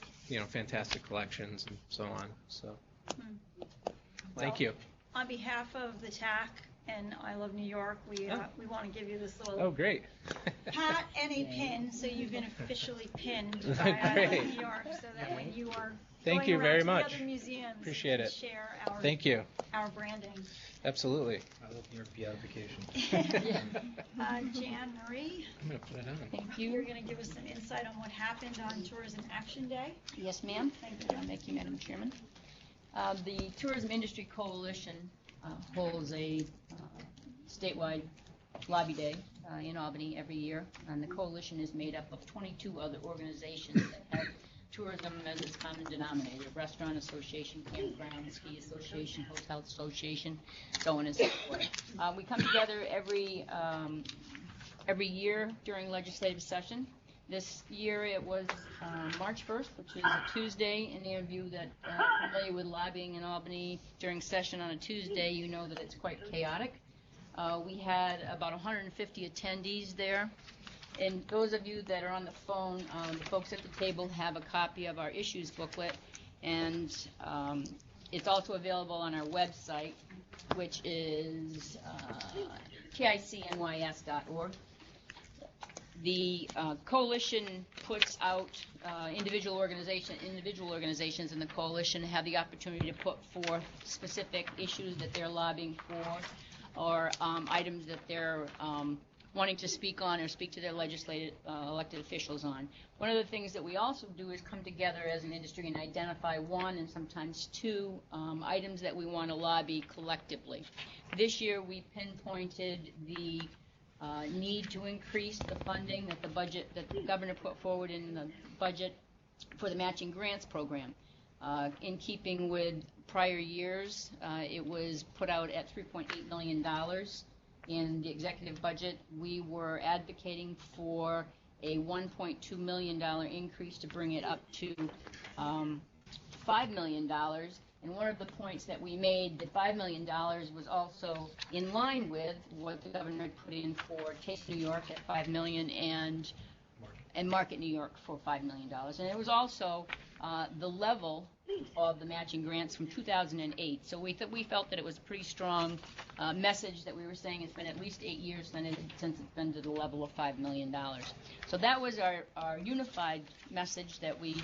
fantastic collections and so on. So thank you. On behalf of the TAC and I Love New York, we want to give you this little hat and a pin, so you've been officially pinned by I Love New York, so that when you are Thank going you around very to much. the other museums Appreciate and it. share our Thank you. our branding. Absolutely. I love New York beatification. Jan Marie, I'm going to put it on. thank you. You're going to give us some insight on what happened on Tourism Action Day. Yes, ma'am. Thank you, Madam Chairman. The Tourism Industry Coalition holds a statewide lobby day in Albany every year, and the coalition is made up of 22 other organizations that have tourism as its common denominator: Restaurant Association, Campground, Ski Association, Hotel Association, so on and so forth. We come together every year during legislative session. This year it was March 1st, which is a Tuesday. Any of you that are familiar with lobbying in Albany during session on a Tuesday, you know that it's quite chaotic. We had about 150 attendees there. And those of you that are on the phone, the folks at the table have a copy of our issues booklet, and it's also available on our website, which is ticnys.org. The coalition puts out individual organizations in the coalition have the opportunity to put forth specific issues that they're lobbying for, or items that they're wanting to speak on or speak to their legislative elected officials on. One of the things that we also do is come together as an industry and identify one and sometimes two items that we want to lobby collectively. This year we pinpointed the need to increase the funding that the governor put forward in the budget for the matching grants program. In keeping with prior years, it was put out at $3.8 million. In the executive budget, we were advocating for a $1.2 million increase to bring it up to $5 million. And one of the points that we made, that $5 million was also in line with what the governor had put in for Taste New York at $5 million and Market New York for $5 million. And it was also the level of the matching grants from 2008. So we felt that it was a pretty strong message that we were saying it's been at least 8 years since it's been to the level of $5 million. So that was our unified message that we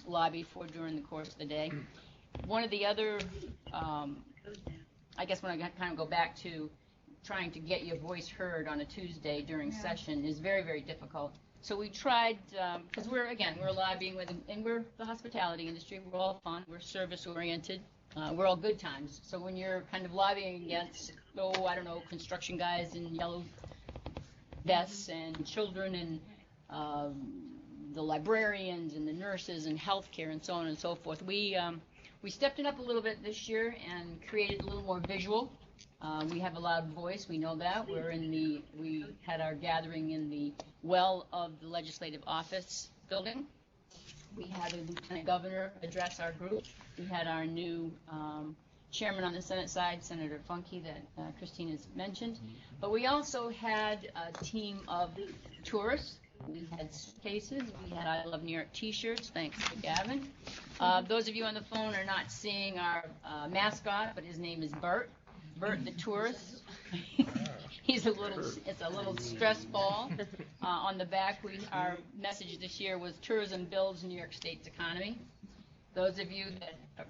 lobbied for during the course of the day. One of the other, I guess when I kind of go back to trying to get your voice heard on a Tuesday during session is very, very difficult. So we tried, because we're lobbying with, and we're the hospitality industry, we're all fun, we're service oriented, we're all good times. So when you're kind of lobbying against, construction guys in yellow vests and children and the librarians and the nurses and healthcare and so on and so forth, we stepped it up a little bit this year and created a little more visual. We have a loud voice, we know that. We had our gathering in the well of the legislative office building. We had a lieutenant governor address our group. We had our new chairman on the Senate side, Senator Funke, that Christine has mentioned. But we also had a team of tourists. We had suitcases. We had I Love New York t-shirts, thanks to Gavin. Those of you on the phone are not seeing our mascot, but his name is Bert. Bert the tourist. It's a little stress ball. On the back, our message this year was tourism builds New York State's economy. Those of you that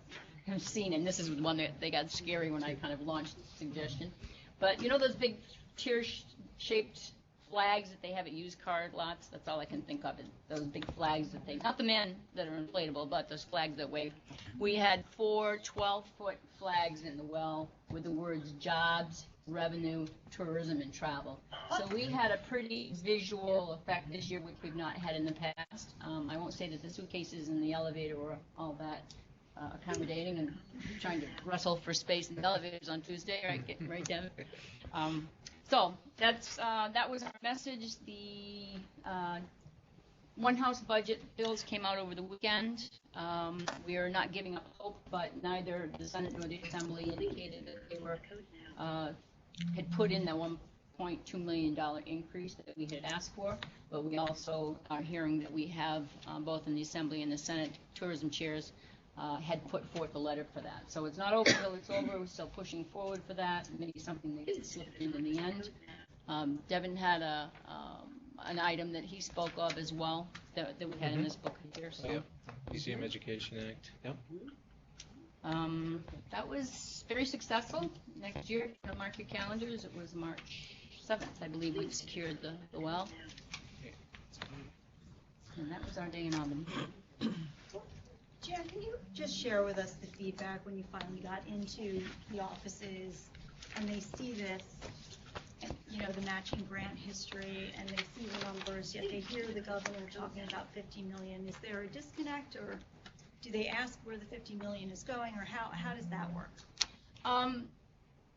have seen, and this is the one that they got scary when I kind of launched the suggestion, but you know those big tear-shaped flags that they have at used car lots? That's all I can think of, is those big flags that not the men that are inflatable, but those flags that wave. We had 4 12-foot flags in the well with the words jobs, revenue, tourism, and travel. So we had a pretty visual effect this year, which we've not had in the past. I won't say that the suitcases in the elevator were all that accommodating and trying to wrestle for space in the elevators on Tuesday, right, Devin? So that was our message. The One House budget bills came out over the weekend. We are not giving up hope, but neither the Senate nor the Assembly indicated that they were had put in the $1.2 million increase that we had asked for. But we also are hearing that we have both in the Assembly and the Senate tourism chairs had put forth a letter for that. So it's not over till it's over. We're still pushing forward for that. Maybe something that gets slipped in the end. Devin had an item that he spoke of as well that we had in this book here. So. Museum Education Act. Yep. That was very successful. Next year, mark your calendars. It was March 7th, I believe, we secured the well. And that was our day in Albany. Jan, can you just share with us the feedback when you finally got into the offices and they see this, and, the matching grant history, and they see the numbers, yet they hear the governor talking about 50 million. Is there a disconnect, or do they ask where the 50 million is going, or how does that work?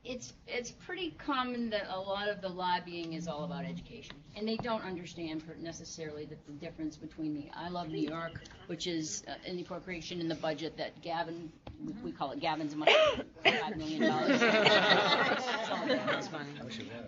It's pretty common that a lot of the lobbying is all about education, and they don't understand necessarily the difference between the I Love New York, which is an appropriation in the budget that Gavin, we call it Gavin's money, $5 million.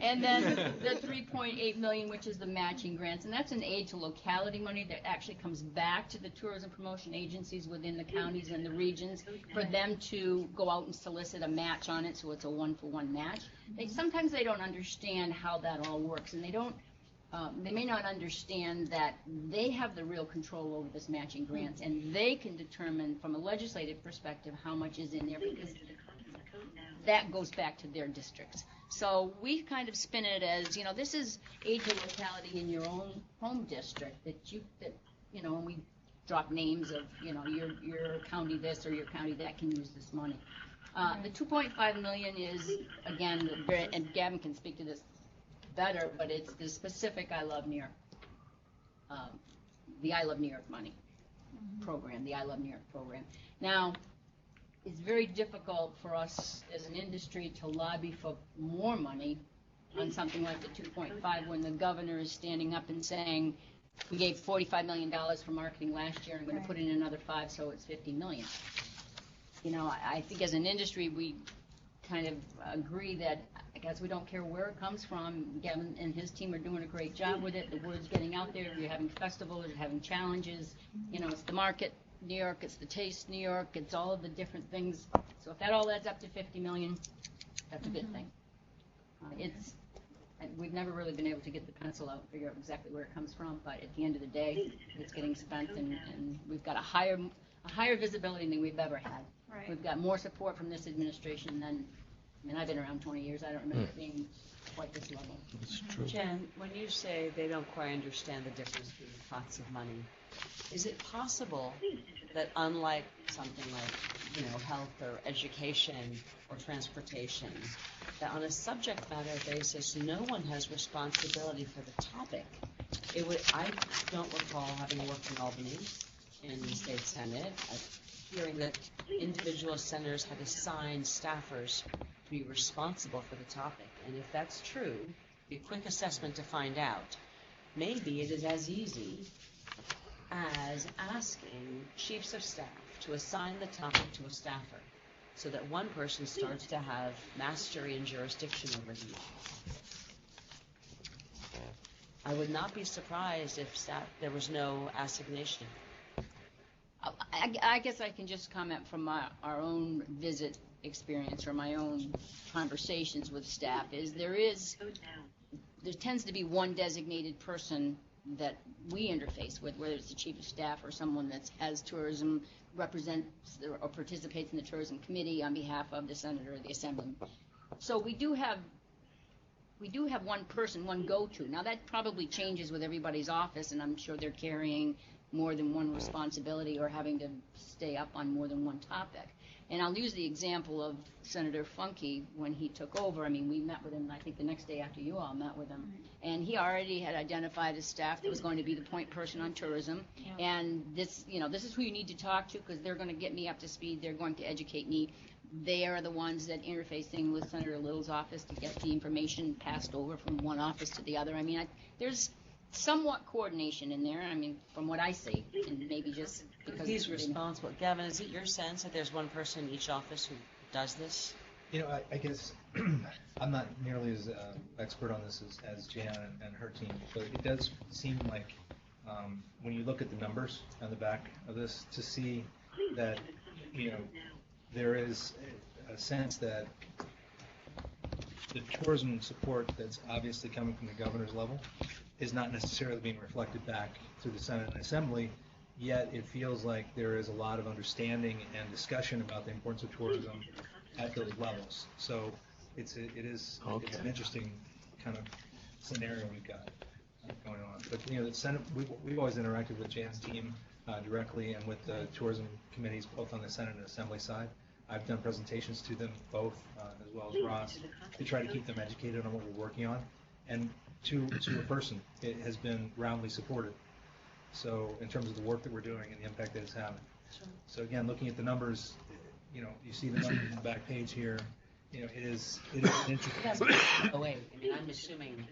And then the 3.8 million, which is the matching grants, and that's an aid to locality money that actually comes back to the tourism promotion agencies within the counties and the regions for them to go out and solicit a match on it, so it's a one-for-one match. Sometimes they don't understand how that all works, and they may not understand that they have the real control over this matching grants, and they can determine from a legislative perspective how much is in there, because that goes back to their districts. So we kind of spin it as, this is aid to locality in your own home district and we drop names of, your county this or your county that can use this money. The 2.5 million is, again, and Gavin can speak to this better, but it's the specific I Love New York, the I Love New York money program, the I Love New York program. Now, it's very difficult for us as an industry to lobby for more money on something like the 2.5 when the governor is standing up and saying, we gave $45 million for marketing last year, and I'm going to put in another 5, so it's 50 million. I think as an industry, we kind of agree that I guess we don't care where it comes from. Gavin and his team are doing a great job with it. The word's getting out there. You're having festivals, you're having challenges. It's the market New York, it's the taste New York, it's all of the different things. So if that all adds up to 50 million, that's a good thing. We've never really been able to get the pencil out and figure out exactly where it comes from, but at the end of the day, it's getting spent, and we've got a higher visibility than we've ever had. Right. We've got more support from this administration than, I've been around 20 years, I don't remember it being quite this level. It's true. Jen, when you say they don't quite understand the difference between pots of money, is it possible that unlike something like, health or education or transportation, that on a subject matter basis, no one has responsibility for the topic? I don't recall having worked in Albany in the state senate, hearing that individual senators had assigned staffers to be responsible for the topic. And if that's true, be a quick assessment to find out. Maybe it is as easy as asking chiefs of staff to assign the topic to a staffer, so that one person starts to have mastery and jurisdiction over the issue. I would not be surprised if there was no assignation. I guess I can just comment from our own visit experience or my own conversations with staff is there tends to be one designated person that we interface with, whether it's the chief of staff or someone that has tourism, represents or participates in the tourism committee on behalf of the senator or the assemblyman. So we do have one person, one go-to. Now that probably changes with everybody's office, and I'm sure they're carrying more than one responsibility or having to stay up on more than one topic. And I'll use the example of Senator Funke when he took over. We met with him, I think, the next day after you all met with him. And he already had identified his staff that was going to be the point person on tourism. Yeah. And this is who you need to talk to because they're going to get me up to speed. They're going to educate me. They are the ones that interfacing with Senator Little's office to get the information passed over from one office to the other. There's somewhat coordination in there, from what I see, and maybe just because he's responsible. Gavin, is it your sense that there's one person in each office who does this? I guess I'm not nearly as expert on this as Jan and her team, but it does seem like when you look at the numbers on the back of this, to see that there is a sense that the tourism support that's obviously coming from the governor's level is not necessarily being reflected back through the Senate and Assembly yet it feels like there is a lot of understanding and discussion about the importance of tourism at those levels. So it's an interesting kind of scenario we've got going on. But the Senate, we've always interacted with Jan's team directly and with the tourism committees, both on the Senate and Assembly side. I've done presentations to them both, as well as Ross, to try to keep them educated on what we're working on. And to a person, it has been roundly supported. So in terms of the work that we're doing and the impact that it's having. Sure. So again, looking at the numbers, you see the numbers on the back page here. It is an interesting. Oh wait, I'm assuming,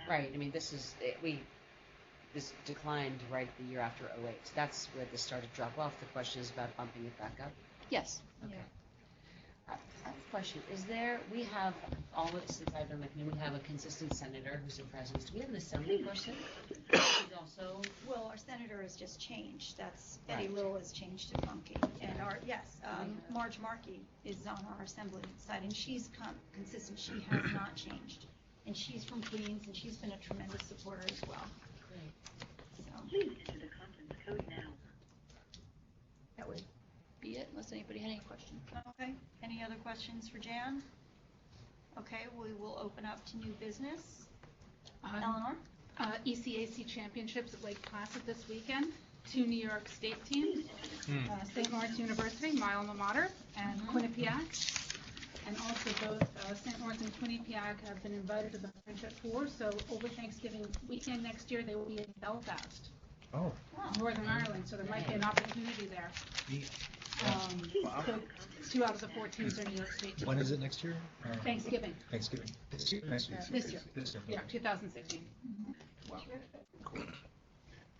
right? I mean, this declined right the year after 08. So that's where this started to drop off. The question is about bumping it back up. Yes. Okay. I have a question. We have always, since I've been with me, we have a consistent senator who's the president. Do we have an assembly person who's also? Well, our senator has just changed. That's Betty Lill has changed to Funky. And Marge Markey is on our assembly side, and she's consistent. She has not changed. And she's from Queens, and she's been a tremendous supporter as well. Great. So. Please enter the conference code now. That would be it, unless anybody had any questions. Okay. Any other questions for Jan? Okay, we will open up to new business. Eleanor? ECAC Championships at Lake Placid this weekend. 2 New York State teams. St. Lawrence University, my alma mater, and Quinnipiac. And also both St. Lawrence and Quinnipiac have been invited to the Friendship Tour. So over Thanksgiving weekend next year, they will be in Belfast. Oh. Northern Ireland, so there might be an opportunity there. So 2 out of the 4 teams are New York State teams. When is it next year? Thanksgiving. Thanksgiving. This year? This year. Yeah, 2016. Well.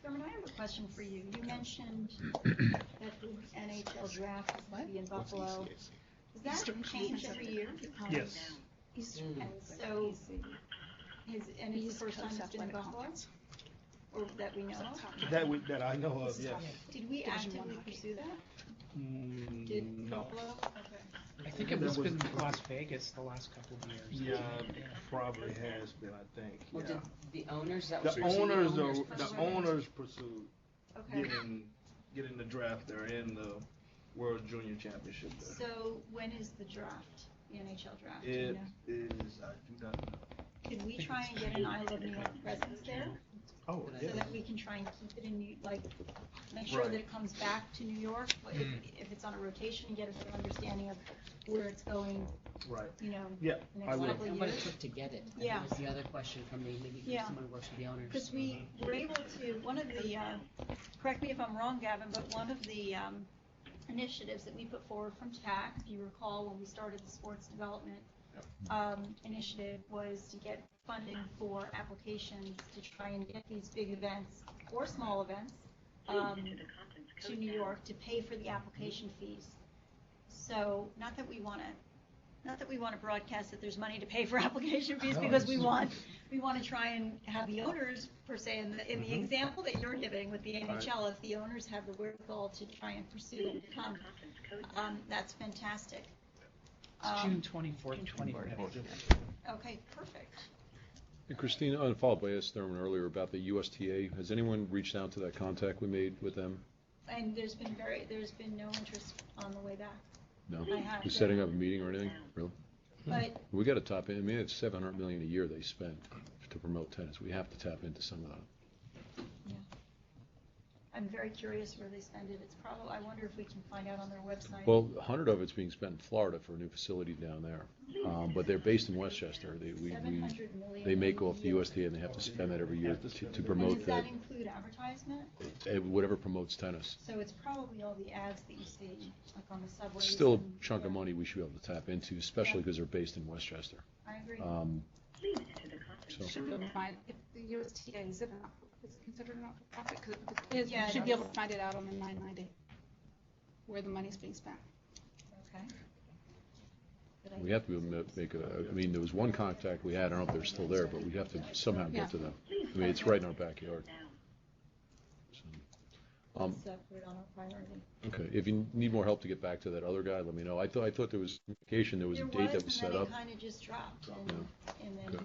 Thurman, I have a question for you. You mentioned that the NHL draft is going to be in Buffalo. Does that change every year? Yes. And so, it's the first time it's been in Buffalo? Or that we know of? That I know of, yes. Did we actively pursue that? Did Buffalo? Okay. I think it was been Las Vegas the last couple of years. Yeah, probably has been, I think. Well, yeah. did the owners The owners pursued okay. getting the draft there in the World Junior Championship there. So when is the draft, the NHL draft? It is, I do not know. Can we try and get an I Love New York presence there? Oh, yeah. So that we can try and keep it in make sure that it comes back to New York, if it's on a rotation, and get a better understanding of where it's going. Right. Yeah. Next couple of years. What it took to get it. Yeah. That was the other question from me. Maybe someone who works with the owners. Because we were able to, one of the, correct me if I'm wrong, Gavin, but one of the initiatives that we put forward from TAC, if you recall, when we started the sports development initiative, was to get funding for applications to try and get these big events or small events to New York to pay for the application fees. So not that we want to broadcast that there's money to pay for application fees, because we want to try and have the owners, per se, in the example that you're giving with the NHL, if the owners have the wherewithal to try and pursue and come, that's fantastic. It's June 24th, 25th. Okay, perfect. And Christine, on follow-up, I asked Thurman earlier about the USTA. Has anyone reached out to that contact we made with them? And there's been no interest on the way back. No. We're setting up a meeting or anything? Really? But we got to tap in. I mean, it's $700 million a year they spend to promote tennis. We have to tap into some of that. Yeah. I'm very curious where they spend it. It's probably, I wonder if we can find out on their website. Well, 100 of it's being spent in Florida for a new facility down there. But they're based in Westchester. They make off the USTA, and they have to spend that every year to promote does that include advertisement? Whatever promotes tennis. So it's probably all the ads that you see, like on the subways. Still a chunk of money we should be able to tap into, especially because they're based in Westchester. I agree. Should be able to find if the USTA is considered a not-for-profit. You should be able to find it out on the 990 where the money's being spent. Okay. We have to make I mean, there was one contact we had, I don't know if they're still there, but we have to somehow get to them. I mean, it's right in our backyard. So, okay, if you need more help to get back to that other guy, let me know. I thought there was communication, there was a date that was set up. And then it kind of just dropped, and then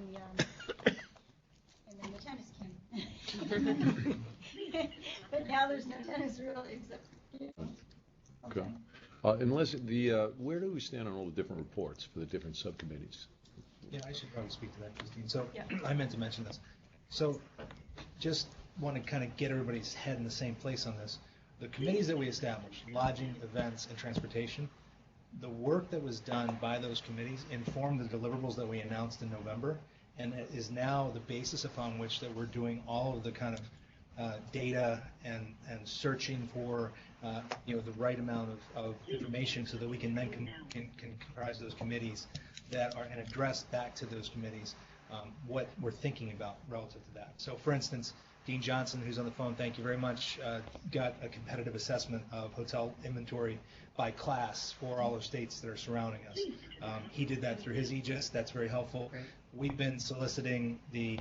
the tennis came. But now there's no tennis really except. Okay. Unless where do we stand on all the different reports for the different subcommittees? Yeah, I should probably speak to that, Christine. So Yeah. I meant to mention this. So just want to kind of get everybody's head in the same place on this. The committees that we established, lodging, events, and transportation, the work that was done by those committees informed the deliverables that we announced in November, and it is now the basis upon which that we're doing all of the kind of data and searching for the right amount of information so that we can then can comprise those committees that are and address back to those committees what we're thinking about relative to that. So for instance, Dean Johnson, who's on the phone, thank you very much, got a competitive assessment of hotel inventory by class for all the states that are surrounding us. He did that through his aegis. That's very helpful. We've been soliciting the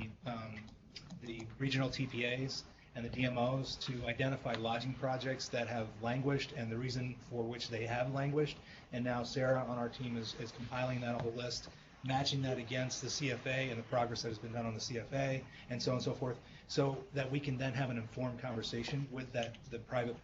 regional TPAs and the DMOs to identify lodging projects that have languished and the reason for which they have languished. And now Sarah on our team is compiling that whole list, matching that against the CFA and the progress that has been done on the CFA and so on and so forth, so that we can then have an informed conversation with the private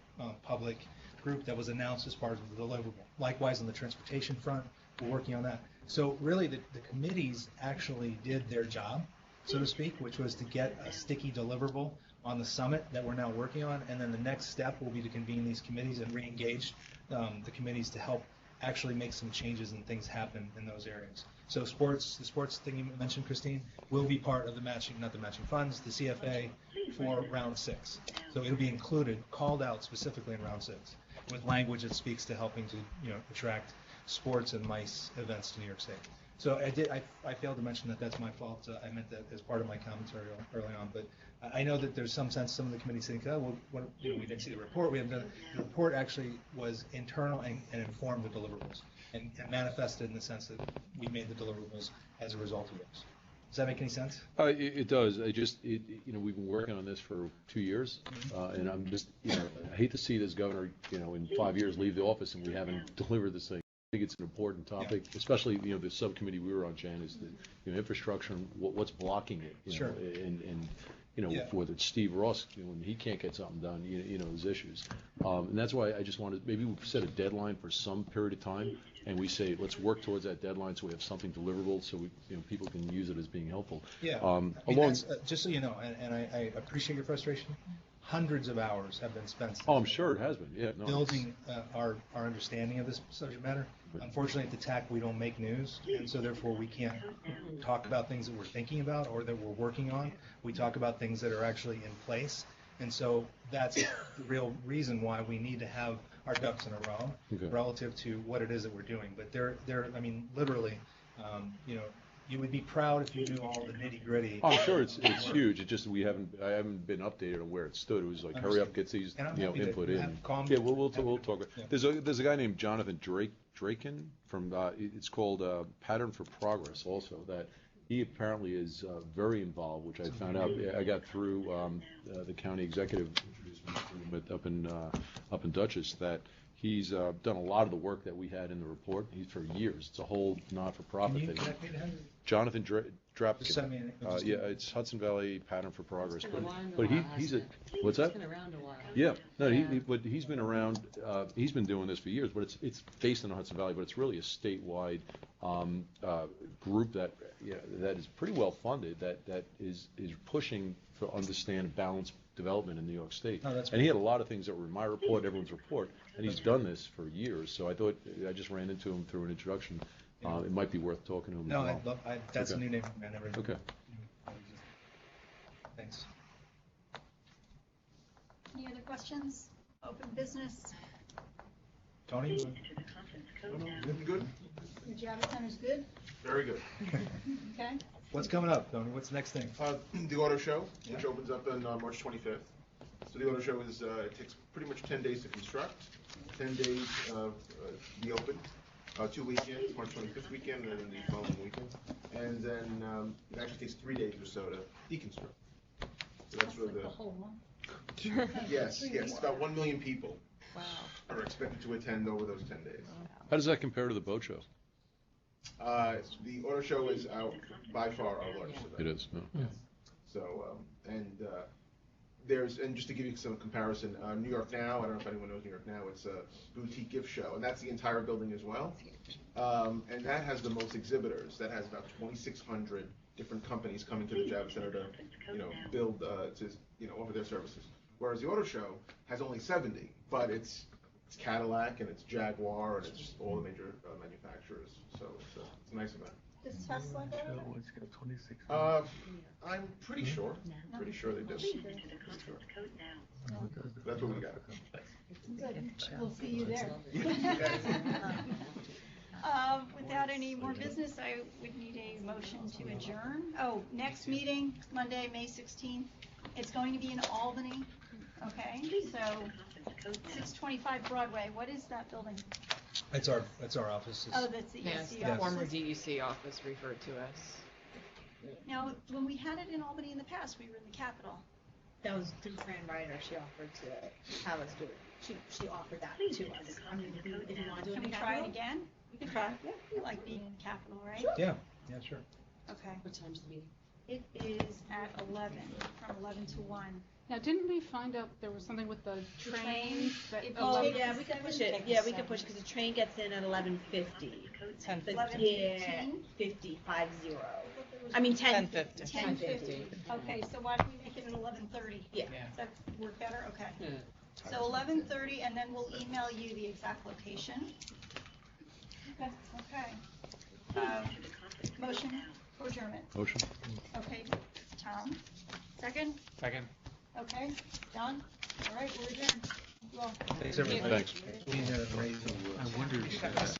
public group that was announced as part of the deliverable. Likewise, on the transportation front, we're working on that. So really the committees actually did their job, so to speak, which was to get a sticky deliverable on the summit that we're now working on, and then the next step will be to convene these committees and re-engage the committees to help actually make some changes and things happen in those areas. So the sports thing you mentioned, Christine, will be part of the matching, not the matching funds, the CFA for round 6. So it'll be included, called out specifically in round 6, with language that speaks to helping to attract sports and MICE events to New York State. So I failed to mention that. That's my fault. I meant that as part of my commentary early on. But I know that there's some sense some of the committees think, oh, well, we didn't see the report. We haven't done it. The report actually was internal and informed the deliverables and manifested in the sense that we made the deliverables as a result of those. Does that make any sense? It does. We've been working on this for 2 years, and I'm just, I hate to see this governor, in 5 years leave the office and we haven't delivered this thing. I think it's an important topic, especially the subcommittee we were on, Jan, is the infrastructure and what's blocking it. Sure. And whether it's Steve Ross, when he can't get something done, his issues. And that's why I just wanted, maybe we set a deadline for some period of time, and we say let's work towards that deadline so we have something deliverable, so we people can use it as being helpful. Yeah. Just so you know, and I appreciate your frustration. Hundreds of hours have been spent. Oh, I'm sure it has been. Yeah. No, building our understanding of this subject matter. Unfortunately, at the TAC, we don't make news, and so therefore we can't talk about things that we're thinking about or that we're working on. We talk about things that are actually in place, and so that's the real reason why we need to have our ducks in a row relative to what it is that we're doing. But I mean, literally, you would be proud if you knew all the nitty gritty. Oh, I'm sure it's huge. It just I haven't been updated on where it stood. It was like hurry up, get these input in. Yeah, we'll talk. Yeah. There's a guy named Jonathan Draken from it's called Pattern for Progress also, that he apparently is very involved, which I found out. I got through the county executive up in Dutchess, that he's done a lot of the work that we had in the report. He's for years. It's a whole not-for-profit thing. Can you connect me to him? Jonathan Drapkin. Just send me yeah, it's Hudson Valley Pattern for Progress. But he's a what's that? He's been around a while. Yeah, no, but he's been around. He's been doing this for years, but it's based in the Hudson Valley, but it's really a statewide group that is pretty well funded. That is pushing for understand balanced development in New York State. Oh, that's and he had a lot of things that were in my report, everyone's report, and he's done this for years. So I thought I just ran into him through an introduction. It might be worth talking to him. No, as well. That's a new name for me. I never. Okay. Thanks. Any other questions? Open business? Tony? Good. Your Java Center's good? Very good. Okay. What's coming up, Tony? What's the next thing? The auto show, which opens up on March 25th. So the auto show it takes pretty much 10 days to construct, 10 days to be open. 2 weekends, March 25th weekend, and then the following weekend. And then it actually takes 3 days or so to deconstruct. So that's where the whole month. Yes, about 1 million people are expected to attend over those 10 days. How does that compare to the boat show? The auto show is by far our largest event. It is. No. So and just to give you some comparison, New York Now, I don't know if anyone knows New York Now, it's a boutique gift show, and that's the entire building as well. And that has the most exhibitors. That has about 2,600 different companies coming to the Javits Center to, build, offer their services. Whereas the auto show has only 70, but it's Cadillac and it's Jaguar and it's just all the major manufacturers. So it's a nice event. Does Tesla go? I'm pretty sure. Pretty sure they do. That's what we got. Good. We'll see you there. Without any more business, I would need a motion to adjourn. Oh, next meeting, Monday, May 16th. It's going to be in Albany. Okay, so 625 Broadway. What is that building? That's our office. Oh, that's the Yes, ESD the office. former DEC office referred to us. Now, when we had it in Albany in the past, we were in the Capitol. That was through Fran Ryder. She offered to have us do it. She offered that to us. I mean, if you want to do it Can in we the try it Capitol, again? we can try. Yeah. You like being in the Capitol, right? Sure. Yeah, sure. Okay. What time's the meeting? It is at 11, from 11 to 1. Now, didn't we find out there was something with the trains? That Yeah, we can push it. Yeah, we can push it because the train gets in at 11:50. 10:50. Yeah, 50. I mean 10:50. 10:50. Okay, so why don't we make it at 11:30? Yeah. Does that work better? Okay. So 11:30, and then we'll email you the exact location. Okay. Motion for adjournment. Motion. Okay, Tom. Second? Second. Okay, John? All right, we're adjourned. Well, Thanks, everybody. Thanks. I wonder.